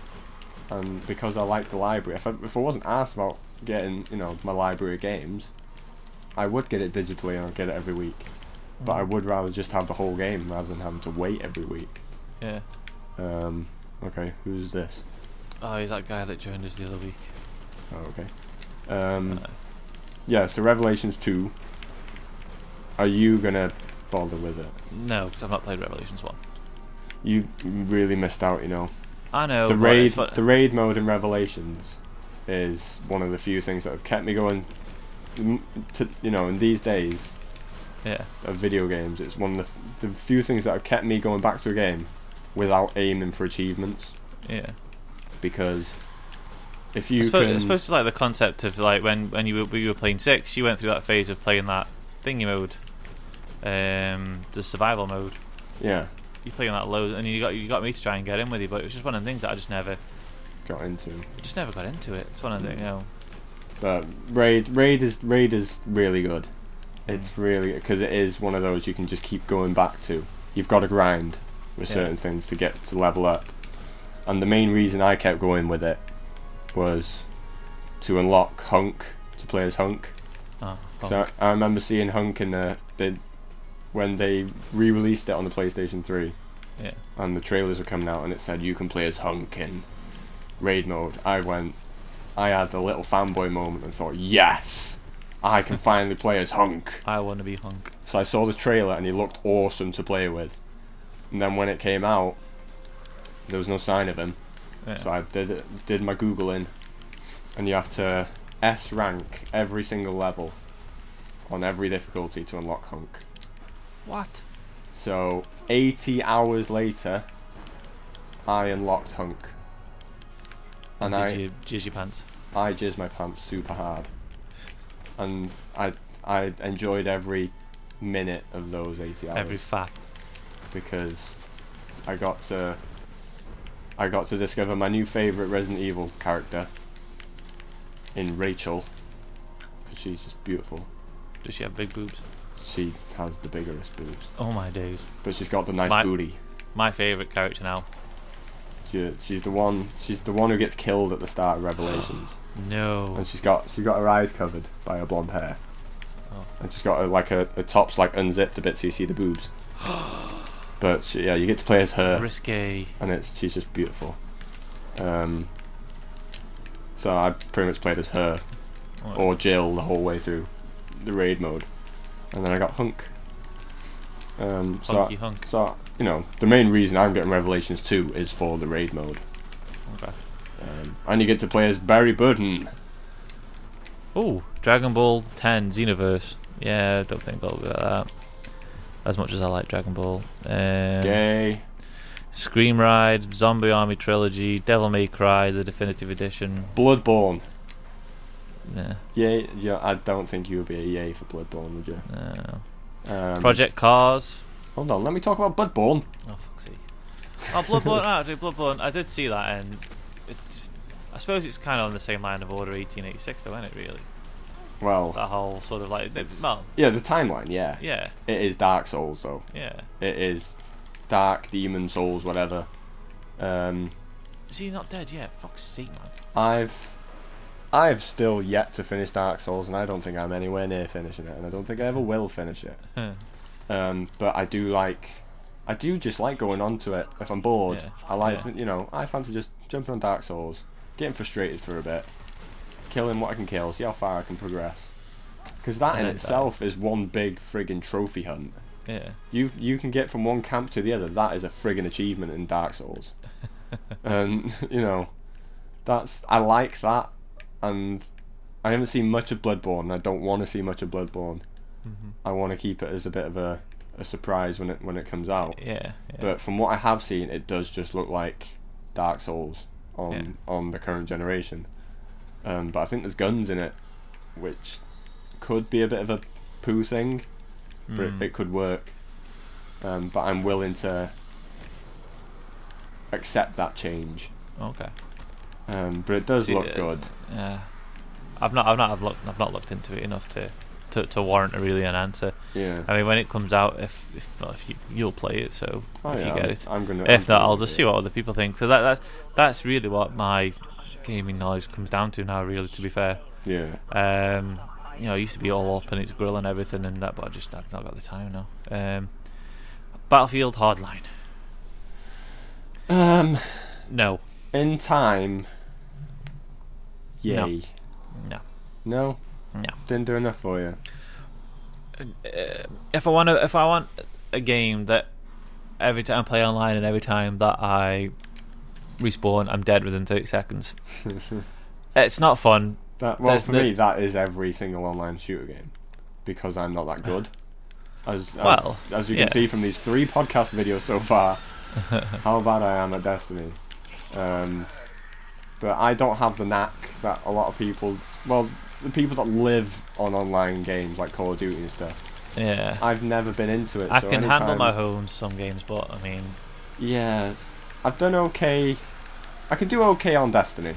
And because I like the library, if I wasn't asked about getting my library of games, I would get it digitally and I'd get it every week. But I would rather just have the whole game rather than having to wait every week. Yeah. Okay, who's this? Oh, he's that guy that joined us the other week. Oh, okay. Yeah, so Revelations 2. Are you gonna bother with it? No, because I've not played Revelations 1. You really missed out, I know. The raid mode in Revelations is one of the few things that have kept me going. In these days. Yeah. Of video games, it's one of the few things that have kept me going back to a game without aiming for achievements. Yeah. Because if you I suppose it's like the concept of like when we were playing 6, you went through that phase of playing that thingy mode, the survival mode. Yeah. You playing that load, and you got me to try and get in with you, but it was just one of the things that I just never got into. Just never got into it. It's one of the But raid is really good. It's really, because it is one of those you can just keep going back to. You've got to grind with certain things to get to level up. And the main reason I kept going with it was to unlock Hunk, to play as Hunk. Oh, So I remember seeing Hunk in when they re-released it on the PlayStation 3. Yeah. And the trailers were coming out and it said you can play as Hunk in raid mode. I had a little fanboy moment and thought, yes! I can finally play as Hunk. I want to be Hunk. So I saw the trailer and he looked awesome to play with. And then when it came out, there was no sign of him. Yeah. So I did my Googling, and you have to S rank every single level on every difficulty to unlock Hunk. What? So 80 hours later, I unlocked Hunk. And did you jizz your pants? I jizzed my pants super hard. And I enjoyed every minute of those 80 hours. Every fat. Because I got to discover my new favourite Resident Evil character in Rachel. Because she's just beautiful. Does she have big boobs? She has the biggest boobs. Oh my days. But she's got the nice booty. My favourite character now. She's the one who gets killed at the start of Revelations. No. And she's got her eyes covered by her blonde hair. Oh. And she's got her top's like unzipped a bit so you see the boobs. But you get to play as her. Risque. And she's just beautiful. So I pretty much played as her or Jill the whole way through the raid mode, and then I got Hunk. Hunky Hunk. So the main reason I'm getting Revelations 2 is for the raid mode. Okay. And you get to play as Barry Burton. Oh, Dragon Ball 10 Xenoverse. Yeah, I don't think I'll be like that. As much as I like Dragon Ball. Gay. Scream Ride, Zombie Army Trilogy, Devil May Cry, the Definitive Edition. Bloodborne. Yeah. Yeah, I don't think you would be a yay for Bloodborne, would you? No. Project Cars. Hold on, let me talk about Bloodborne. Oh, fuck's sake. Oh, Bloodborne, actually, Bloodborne, I did see that, and I suppose it's kind of on the same line of Order 1886, though, isn't it, really? Well, that whole sort of like... yeah, the timeline, yeah. Yeah. It is Dark Souls, though. Yeah. It is Dark, Demon Souls, whatever. Is he not dead yet? Fuck's sake, man. I've still yet to finish Dark Souls, and I don't think I'm anywhere near finishing it, and I don't think I ever will finish it. But I do just like going on to it if I'm bored. Yeah. I like, I fancy just jumping on Dark Souls, getting frustrated for a bit, killing what I can kill, see how far I can progress. Because that in itself is one big friggin' trophy hunt. Yeah. You can get from one camp to the other. That is a friggin' achievement in Dark Souls. And I like that. And I haven't seen much of Bloodborne. I don't want to see much of Bloodborne. Mm-hmm. I want to keep it as a bit of a surprise when it comes out. Yeah. But from what I have seen, it does just look like Dark Souls. on the current generation. But I think there's guns in it, which could be a bit of a poo thing, but it could work. But I'm willing to accept that change. Okay. But it does look good. Yeah. I've not looked into it enough to warrant really an answer. Yeah. I mean, when it comes out, if you'll play it, so if you get it. I'm gonna. If not, I'll just see what other people think. So that's really what my gaming knowledge comes down to now. Really, to be fair. Yeah. You know, I used to be all up and it's grill and everything and that, but I've not got the time now. Battlefield Hardline. No. In time. Yay. No. No. No. Didn't do enough for you. If I want a game that every time I play online and every time that I respawn, I'm dead within 30 seconds. It's not fun. For me, that is every single online shooter game, because I'm not that good. As you can see from these 3 podcast videos so far, how bad I am at Destiny. But I don't have the knack that a lot of people, well, the people that live on online games like Call of Duty and stuff. Yeah. I've never been into it. I can handle my own some games, but I mean. Yeah, I've done okay. I can do okay on Destiny.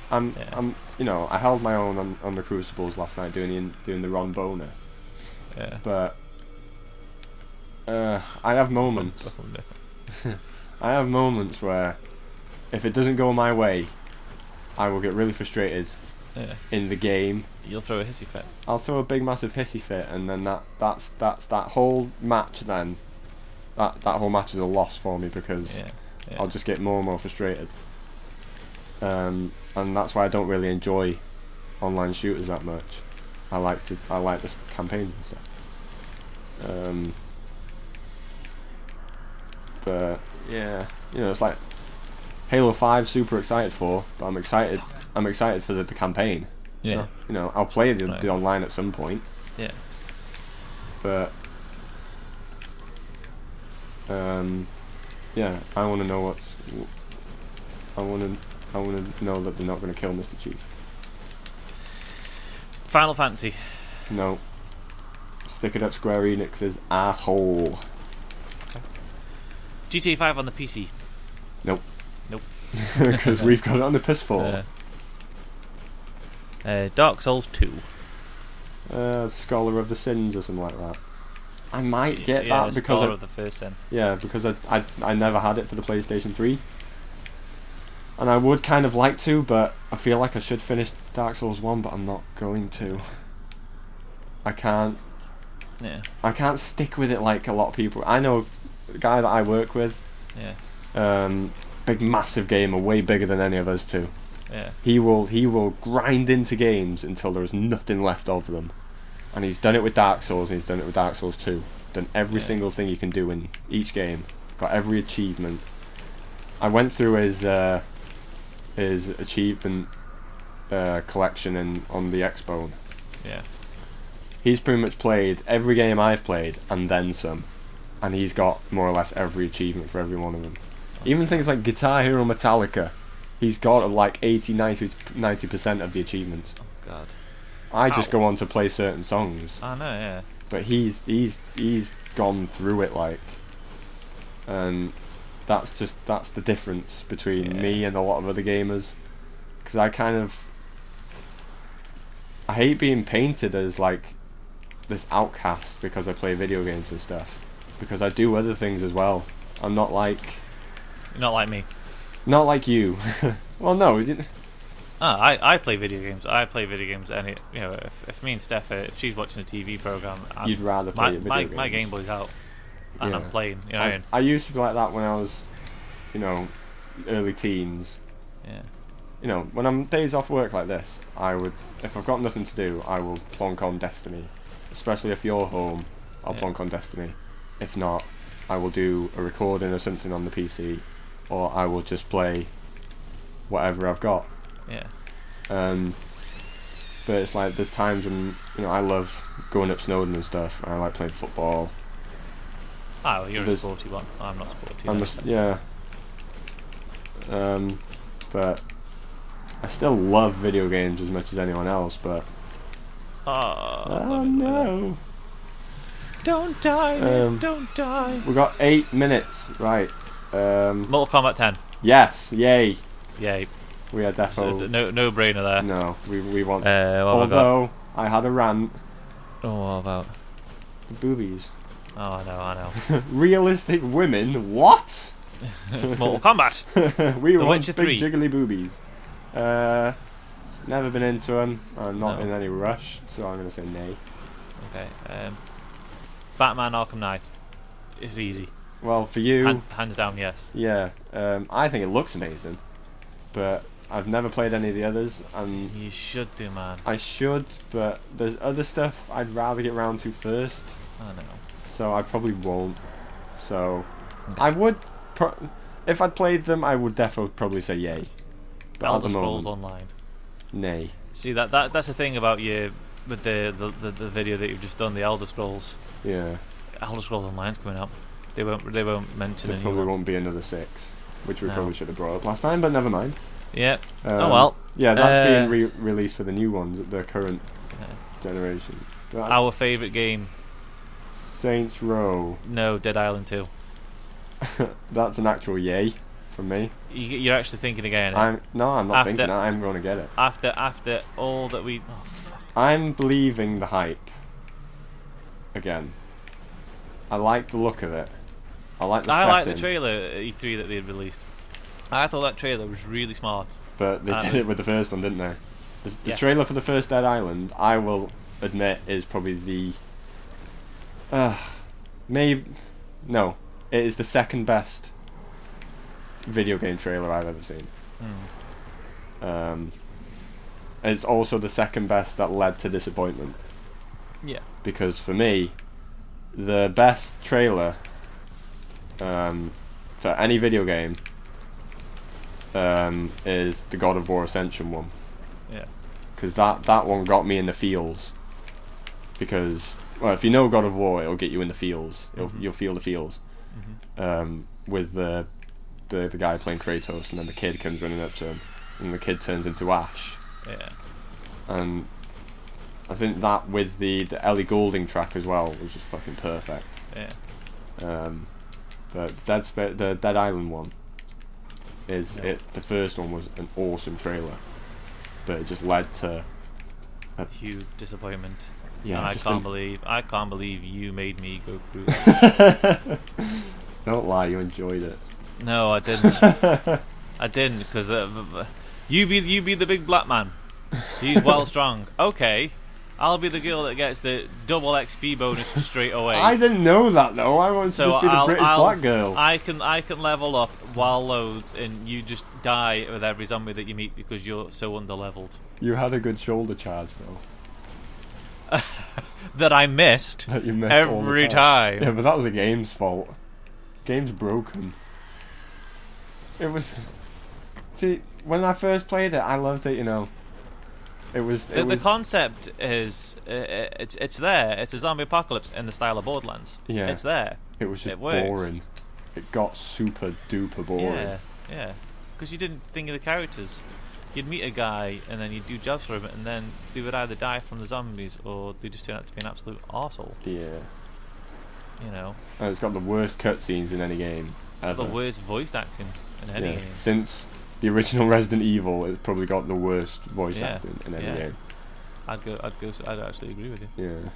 I'm you know, I held my own on the Crucibles last night doing the Ron Boner. Yeah. But I have moments. I have moments where if it doesn't go my way, I will get really frustrated in the game. You'll throw a hissy fit. I'll throw a big massive hissy fit, and then that's that whole match. Then that whole match is a loss for me, because I'll just get more and more frustrated. And that's why I don't really enjoy online shooters that much. I like the campaigns and stuff. But yeah, you know, it's like Halo 5. Super excited for, but I'm excited for the campaign. Yeah. You know, I'll play the online at some point. Yeah. But yeah, I want to know I want to know that they're not going to kill Mr. Chief. Final Fantasy. No. Stick it up Square Enix's asshole. GTA 5 on the PC. Nope. Nope. Because we've got it on the PS4. Dark Souls 2. Scholar of the Sins or something like that. I might get that because Scholar of the First Sin. Yeah, because I never had it for the PlayStation 3. And I would kind of like to, but I feel like I should finish Dark Souls 1, but I'm not going to. I can't. Yeah. I can't stick with it like a lot of people. I know the guy that I work with. Yeah. Big massive gamer, way bigger than any of us too. Yeah. He will grind into games until there is nothing left of them. And he's done it with Dark Souls, and he's done it with Dark Souls 2. Done every single thing you can do in each game. Got every achievement. I went through his achievement collection on the XBone. Yeah. He's pretty much played every game I've played and then some, and he's got more or less every achievement for every one of them. Even things like Guitar Hero Metallica, he's got like 80-90% of the achievements. Oh God. I just go on to play certain songs. I know, yeah. But he's gone through it like, and that's the difference between me and a lot of other gamers. Because I hate being painted as like this outcast because I play video games and stuff, because I do other things as well. I'm not like... You're not like me. Not like you. Well, no. I play video games. I play video games. You know, if me and Steph, if she's watching a TV program, you'd rather play video games. My Game Boy's out, and I'm playing. You know what I mean? I used to be like that when I was, you know, early teens. Yeah. You know, when I'm days off work like this, I would, if I've got nothing to do, I will plonk on Destiny. Especially if you're home, I'll plonk on Destiny. If not, I will do a recording or something on the PC, or I will just play whatever I've got. Yeah. But it's like there's times when, you know, I love going up Snowdon and stuff. I like playing football. Oh, well, you're a sporty one. I'm not sporty. Yeah. but I still love video games as much as anyone else. But oh no! Don't die, Nick, don't die. We got 8 minutes, right? Mortal Kombat 10. Yes, yay! Yay. We are definitely no brainer there. No, we want. Although I had a rant. Oh, what about The boobies. Oh, I know. Realistic women? What? It's Mortal Kombat. We The want Witcher big 3. jiggly boobies. Never been into them. I'm not in any rush, so I'm gonna say nay. Okay. Batman Arkham Knight is easy. Well, for you, hands down, yes. yeah. I think it looks amazing, but I've never played any of the others, and You should do, man. I should, but there's other stuff I'd rather get round to first, I know. so I probably won't. So I would, if I'd played them, I would definitely probably say yay. But Elder at the Scrolls moment, Online. nay. See that's the thing about you with the video that you've just done, the Elder Scrolls. Yeah. Elder Scrolls Online's coming up. They won't mention There it. probably won't be another 6, which we No. probably should have brought up last time, but never mind. Yeah. Oh well. Yeah, that's being released for the new ones, the current generation. Our favourite game. Saints Row. No, Dead Island 2. That's an actual yay from me. You're actually thinking again. I'm not thinking. I'm going to get it. After all that we. Oh, fuck. I'm believing the hype. Again, I like the look of it. I like the setting. like the trailer at E3 that they had released. I thought that trailer was really smart. But they did it with the first one, didn't they? The Yeah. trailer for the first Dead Island, I will admit, is probably the maybe no, it is the second best video game trailer I've ever seen. It's also the second best that led to disappointment. Yeah. Because for me, the best trailer for any video game is the God of War Ascension one. Yeah. Because that one got me in the feels. Because, well, if you know God of War, it'll get you in the feels. You'll feel the feels. With the guy playing Kratos, and then the kid comes running up to him, and the kid turns into Ash. Yeah. And I think that with the Ellie Goulding track as well was just fucking perfect. Yeah. But the Dead Island one is it. The first one was an awesome trailer, but it just led to a huge disappointment. Yeah, and I can't believe you made me go through that. Don't lie, you enjoyed it. No, I didn't. I didn't, because you be the big black man. He's well strong. Okay, I'll be the girl that gets the double XP bonus straight away. I didn't know that though. I want to just be the British black girl. I can level up while loads, and you just die with every zombie that you meet because you're so underleveled. You had a good shoulder charge though. That I missed, that you missed every time. Yeah, but that was the game's fault. Game's broken. It was. See, when I first played it, I loved it. You know. The concept is it's there. It's a zombie apocalypse in the style of Borderlands. Yeah, it's there. It was just boring. It got super duper boring. Yeah. Because you didn't think of the characters. You'd meet a guy and then you'd do jobs for him, and then they would either die from the zombies or they just turn out to be an absolute arsehole. Yeah. You know. And it's got the worst cutscenes in any game ever. The worst voice acting in any game. Since the original Resident Evil, it's probably got the worst voice acting in any game. I'd actually agree with you. Yeah.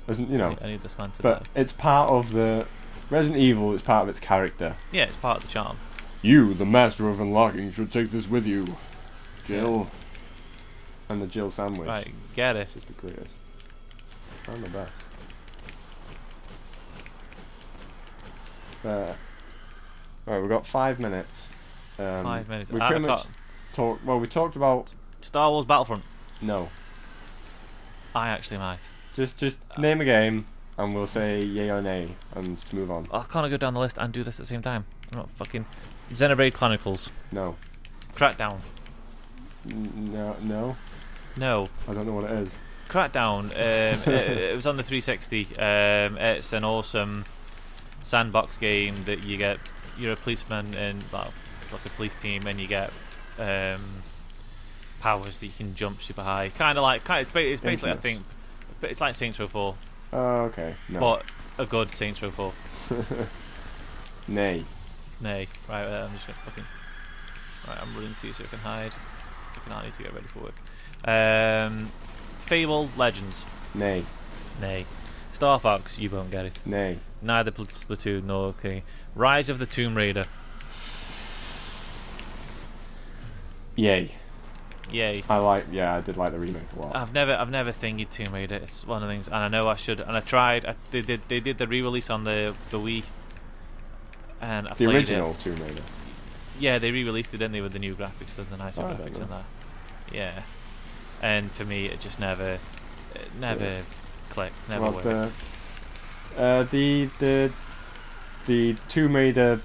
Doesn't I need this man to But die. it's part of the Resident Evil. It's part of its character. Yeah, it's part of the charm. You, the master of unlocking, should take this with you, Jill. And the Jill sandwich. Right, get it. Just the greatest. I'm the best. Right, we've got 5 minutes. 5 minutes. We pretty much we talked about Star Wars Battlefront. No. I actually might. Just name a game, and we'll say yay or nay, and just move on. I can't go down the list and do this at the same time. I'm not fucking. Xenoblade Chronicles. No. Crackdown. No. No. I don't know what it is. Crackdown. It was on the 360. It's an awesome sandbox game that you're a policeman in like a police team, and you get powers that you can jump super high. It's basically I think, but it's like Saints Row 4. Oh, okay. No. But a good Saints Row 4. Nay. Nay. Right, I'm just gonna fucking. Right, I'm running to you so I can hide. I need to get ready for work. Fable Legends. Nay. Nay. Star Fox, you won't get it. Nay. Neither Splatoon nor okay. Rise of the Tomb Raider. Yay. Yay. I did like the remake a lot. I've never thingied Tomb Raider. It's one of the things, and I know I should. And I tried. They did the re-release on the Wii, and I the played original it. Tomb Raider. Yeah, they re-released it, didn't they, with the new graphics, the nicer graphics and that. Yeah, and for me, it just never clicked, never worked. The Tomb Raider,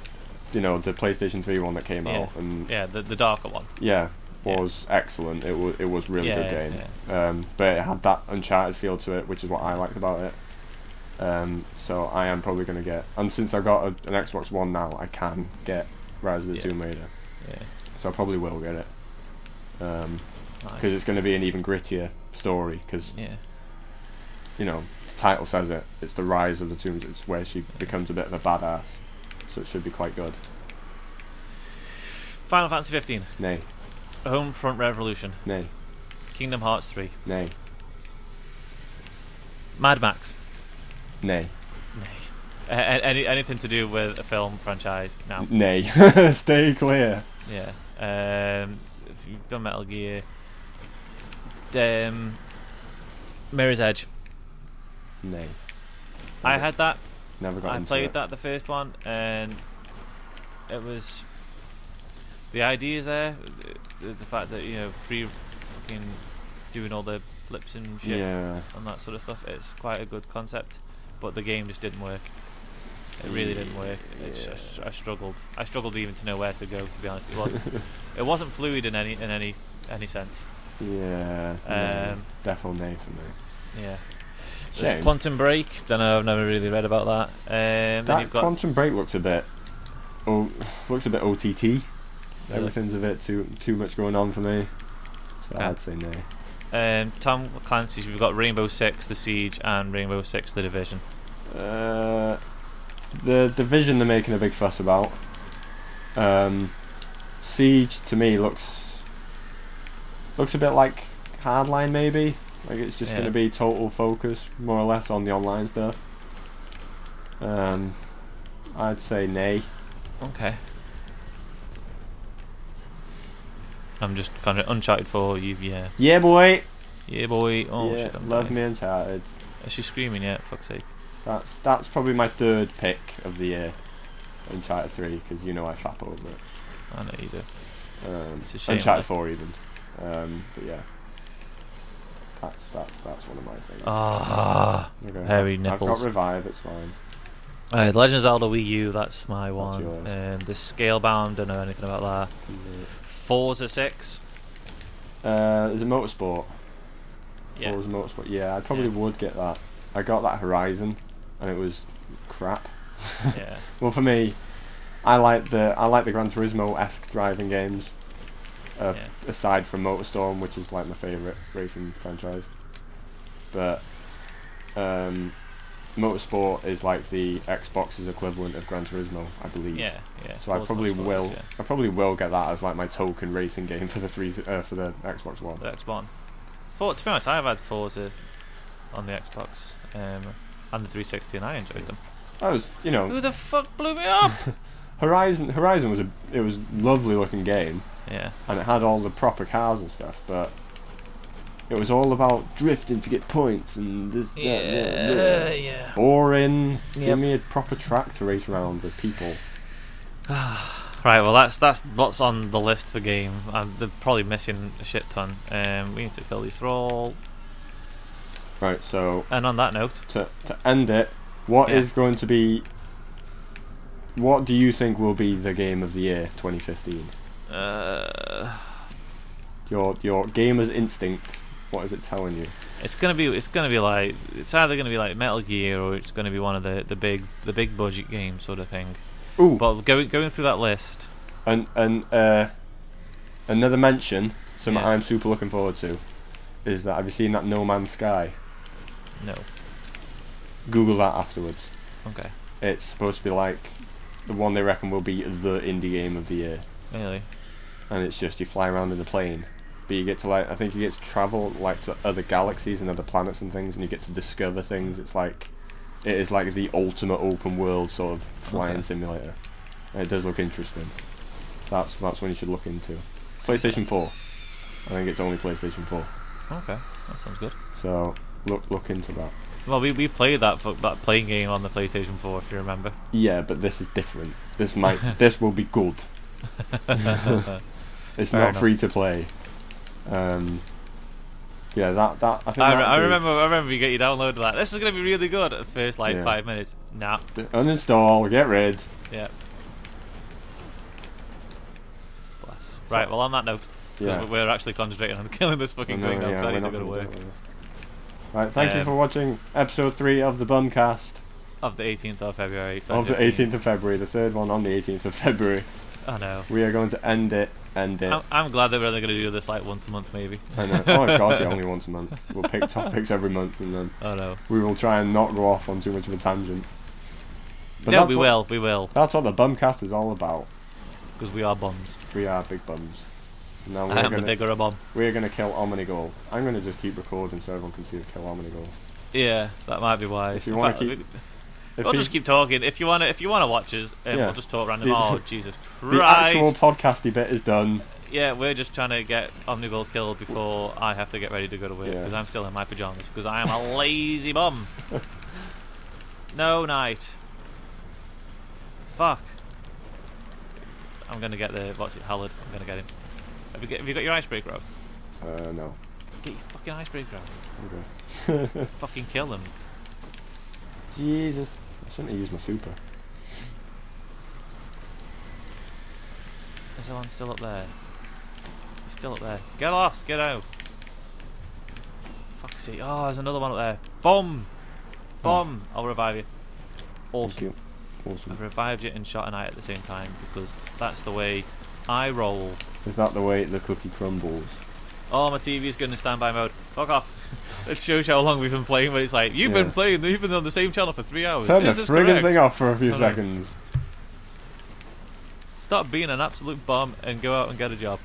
the PlayStation 3 one that came out, and the darker one. Yeah. Was excellent. It was really good game. Yeah. But it had that Uncharted feel to it, which is what I liked about it. So I am probably going to get, and since I got an Xbox One now, I can get Rise of the Tomb Raider. Yeah. So I probably will get it. Because it's going to be an even grittier story. Because the title says it. It's the rise of the Tomb. It's where she becomes a bit of a badass. So it should be quite good. Final Fantasy 15. Nay. Homefront Revolution. Nay. Kingdom Hearts 3. Nay. Mad Max. Nay. Nay. Anything to do with a film franchise? No. Nay. Stay clear. Yeah. If you've done Metal Gear. Mirror's Edge. Nay. I had that. Never got into it. I played that, the first one, and it was... The ideas there, the fact that free fucking doing all the flips and shit and that sort of stuff, it's quite a good concept, but the game just didn't work. It really didn't work. I struggled. I struggled even to know where to go. To be honest, it wasn't fluid in any sense. Yeah. Definitely nay for me. Yeah. There's Quantum Break. Don't know. I've never really read about that. Then you've got Quantum Break looks a bit OTT. Everything's a bit too much going on for me, so I'd say nay. Tom Clancy's, we've got Rainbow Six, The Siege, and Rainbow Six, The Division. The Division they're making a big fuss about. Siege to me looks a bit like Hardline, maybe. Like it's just going to be total focus, more or less, on the online stuff. I'd say nay. Okay. I'm just kind of Uncharted 4, Yeah, boy! Yeah, boy. Oh, yeah, shit, love me Uncharted. Is she screaming yet? Fuck's sake. That's probably my third pick of the year. Uncharted 3, because I fap over it. I know you do. It's a shame, Uncharted 4 even. But yeah. That's one of my favourites. Ah, okay. Hairy nipples. I've got Revive, it's fine. Legend of Zelda Wii U, that's my one. The Scalebound, don't know anything about that. Forza 6. Is it Motorsport? Yeah. Forza Motorsport. Yeah, I probably would get that. I got that Horizon, and it was crap. Yeah. Well, for me, I like the Gran Turismo-esque driving games. Aside from MotorStorm, which is like my favourite racing franchise, but Motorsport is like the Xbox's equivalent of Gran Turismo, I believe. Yeah. So I probably will. I probably will get that as like my token racing game for the Xbox One. The Xbox. To be honest, I've had Forza on the Xbox and the 360, and I enjoyed them. I was, Who the fuck blew me up? Horizon was lovely looking game. Yeah. And it had all the proper cars and stuff, but it was all about drifting to get points and this, yeah. Boring. Yep. Give me a proper track to race around with people. Right, well that's what's on the list for game. They're probably missing a shit ton. We need to fill these all. Right, so. And on that note, to end it, what is going to be? What do you think will be the game of the year 2015? Your gamer's instinct. What is it telling you? It's gonna be like, it's either gonna be like Metal Gear, or it's gonna be one of the big budget games sort of thing. Ooh. But going through that list, and Another mention, something Yeah. I'm super looking forward to, is that, have you seen that No Man's Sky? No. Google that afterwards. Okay. It's supposed to be like the one they reckon will be the indie game of the year. Really? And it's just you fly around in a plane, but you get to like, I think you get to travel like to other galaxies and other planets and things, and you get to discover things. It's like, it is like the ultimate open world sort of flying simulator. And it does look interesting. That's one you should look into. PlayStation 4. I think it's only PlayStation 4. Okay, that sounds good. So look into that. Well, we played that playing game on the PlayStation 4, if you remember. Yeah, but this is different. This will be good. It's Fair not enough. free to play. Yeah, that I think I remember you get you downloaded that. This is gonna be really good at the first like 5 minutes. Nah. Uninstall, get rid. Yeah. Bless. Right. Well, on that note, because we're actually concentrating on killing this fucking thing now, because I need to go to work. Right, thank you for watching episode 3 of the Bumcast. Of the 18th of February. Of the 18th of February, the third one on the 18th of February. I know. We are going to end it. I'm glad that we're only going to do this like once a month, maybe. I know. Oh god, yeah, only once a month. We'll pick topics every month, and then we will try and not go off on too much of a tangent. But no, we will. That's what the Bumcast is all about. Because we are bums. We are big bums. Now I am the bigger bum. We're going to kill Omnigol. I'm going to just keep recording so everyone can see the kill Omnigol. Yeah, that might be wise. If you want to keep... We'll just keep talking. If you want to watch us, we'll just talk random. Oh, Jesus Christ. The actual podcasty bit is done. Yeah, we're just trying to get Omnigol killed before I have to get ready to go to work, because I'm still in my pyjamas, because I am a lazy bum. No night. Fuck. I'm going to get the... What's it? Hallard. I'm going to get him. Have you got your icebreaker out? No. Get your fucking icebreaker out. Okay. Fucking kill them. Jesus. I shouldn't have used my super. Is the one still up there? He's still up there. Get lost. Get out. Fuck's sake. Oh, there's another one up there. Bomb. Bomb. I'll revive you. Awesome. Thank you. Awesome. I've revived you and shot an eye at the same time, because that's the way I roll. Is that the way the cookie crumbles? Oh, my TV's going to standby mode. Fuck off. It shows you how long we've been playing, but it's like, you've been on the same channel for 3 hours. Turn the friggin' thing off for a few seconds. Stop being an absolute bum and go out and get a job.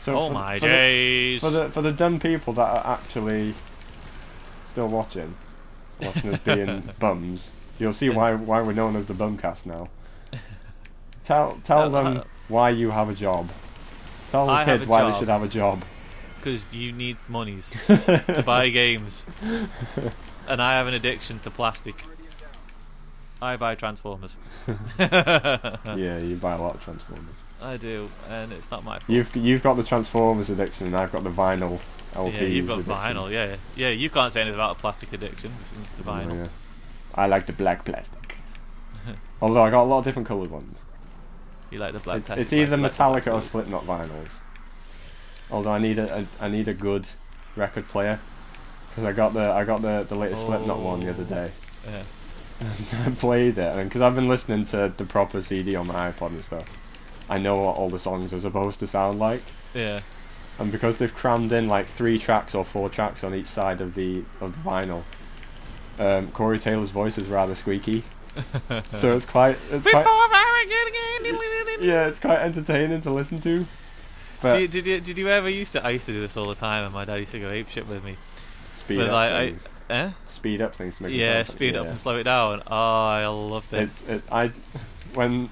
So oh my days. For the dumb people that are actually still watching us being bums, you'll see why we're known as the Bumcast now. Tell them why you have a job. Tell the kids why they should have a job. Because you need monies to buy games. And I have an addiction to plastic. I buy Transformers. Yeah, you buy a lot of Transformers. I do, and it's not my fault. You've got the Transformers addiction, and I've got the vinyl LPs. Yeah, you've got addiction. vinyl. Yeah. You can't say anything about a plastic addiction. It's the vinyl. Yeah. I like the black plastic. Although I got a lot of different coloured ones. You like the black plastic? It's either Metallica or Slipknot vinyls. Although I need a good record player, because I got the latest Slipknot one the other day. Yeah. I played it, and because I've been listening to the proper CD on my iPod and stuff, I know what all the songs are supposed to sound like. Yeah. And because they've crammed in like 3 tracks or 4 tracks on each side of the vinyl, Corey Taylor's voice is rather squeaky. So it's quite entertaining to listen to. But did you ever used to? I used to do this all the time, and my dad used to go ape shit with me. Speed up things. Speed up things to make it sound speed up and slow it down. Oh, I loved it. When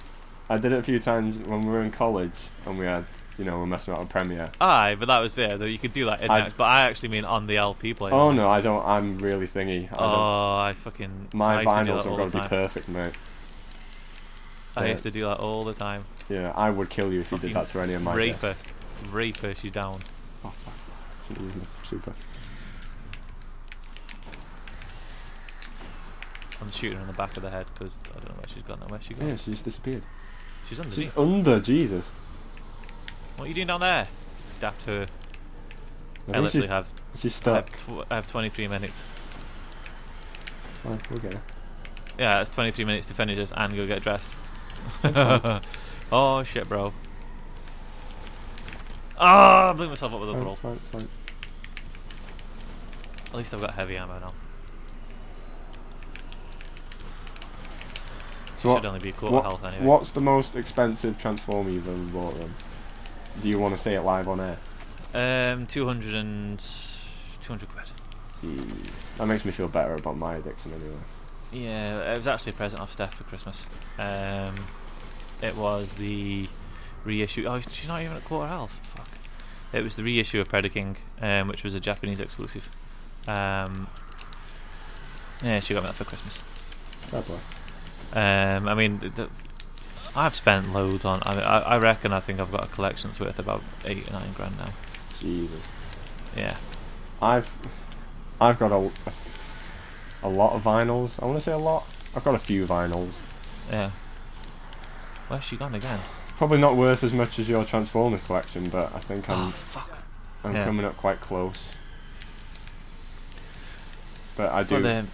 I did it a few times when we were in college and we had, we're messing around with Premiere. Aye, but that was there. Though you could do that in but I actually mean on the LP player. Oh no, I don't. I'm really thingy. My vinyls have got to be perfect, mate. I used to do that all the time. Yeah, I would kill you if you did that to any of my guests. Raper, she's down. Oh fuck! Shouldn't use the super. I'm shooting her in the back of the head because I don't know where she's gone. Where's she gone? Yeah, she just disappeared. She's underneath. She's under, Jesus. What are you doing down there? Daft her. I literally have. She's stuck. I have 23 minutes. Fine, we'll get her. Yeah, it's 23 minutes to finish this and go get dressed. Oh shit, bro. Ah, I blew myself up with a Fine, roll. it's fine, it's fine. At least I've got heavy ammo now. So Should only be a quarter health anyway. What's the most expensive transformer you've ever bought then? Do you want to say it live on air? 200 quid. Jeez. That makes me feel better about my addiction anyway. Yeah, it was actually a present off Steph for Christmas. It was the reissue. Oh, she's not even at quarter health. Fuck. It was the reissue of Predaking, which was a Japanese exclusive. Yeah, she got me that for Christmas. Fair play. I mean, I've spent loads on. I reckon. I think I've got a collection that's worth about 8 or 9 grand now. Jesus. Yeah. I've got a lot of vinyls. I want to say a lot. I've got a few vinyls. Yeah. Where's she gone again? Probably not worth as much as your Transformers collection, but I think I'm coming up quite close. But I do. But,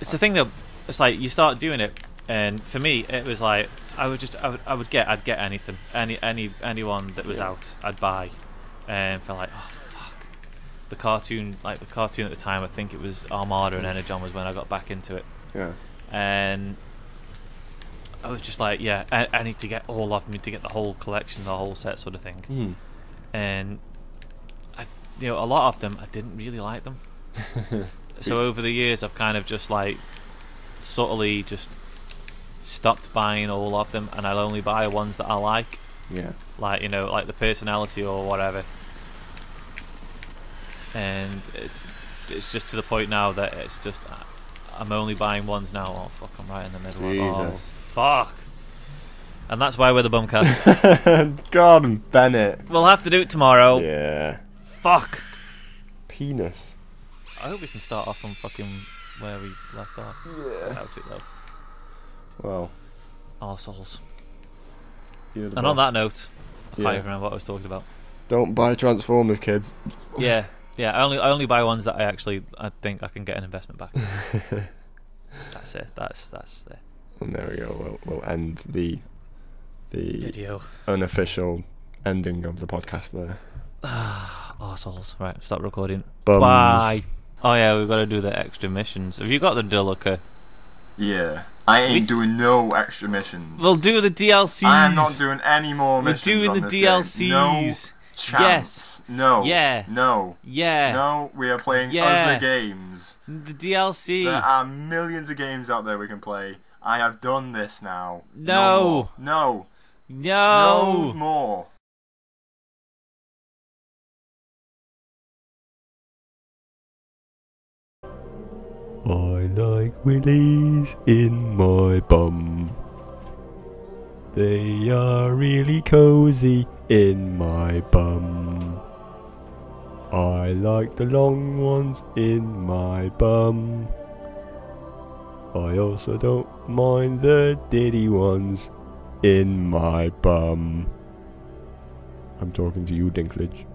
it's the thing that it's like you start doing it, and for me it was like I'd get anything, anyone that was out, I'd buy, and for like, oh fuck, the cartoon at the time, I think it was Armada and Energon was when I got back into it. Yeah. And I was just like, yeah, I need to get all of them, to get the whole collection, the whole set, sort of thing. Mm. And a lot of them I didn't really like them. So over the years I've kind of just like subtly just stopped buying all of them, and I'll only buy ones that I like. Yeah. Like, like the personality or whatever. And it's just to the point now that it's just I'm only buying ones now. Oh fuck, I'm right in the middle. Oh fuck. And that's why we're the Bumcast. God, Bennett. We'll have to do it tomorrow. Yeah. Fuck. Penis. I hope we can start off on fucking where we left off. Yeah. I doubt it though. Well. Arseholes. And on that note, I can't even remember what I was talking about. Don't buy Transformers, kids. Yeah. Yeah, I only buy ones that I think I can get an investment back. That's it. That's it. And there we go. We'll end the video unofficial ending of the podcast there. Arseholes. Right, stop recording. Bums. Bye. Oh yeah, we've got to do the extra missions. Have you got the Deluca? Yeah. I ain't doing no extra missions. We'll do the DLCs. I am not doing any more missions. We're doing on the this DLCs. Game. No chance. Yes. No. Yeah. No. Yeah. No, we are playing Yeah. other games. The DLC. There are millions of games out there we can play. I have done this now. No. No. No. No more. I like willies in my bum. They are really cozy in my bum. I like the long ones in my bum. I also don't mind the diddy ones in my bum. I'm talking to you, Dinklage.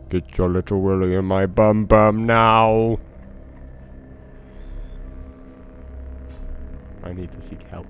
Get your little willy in my bum now. I need to seek help.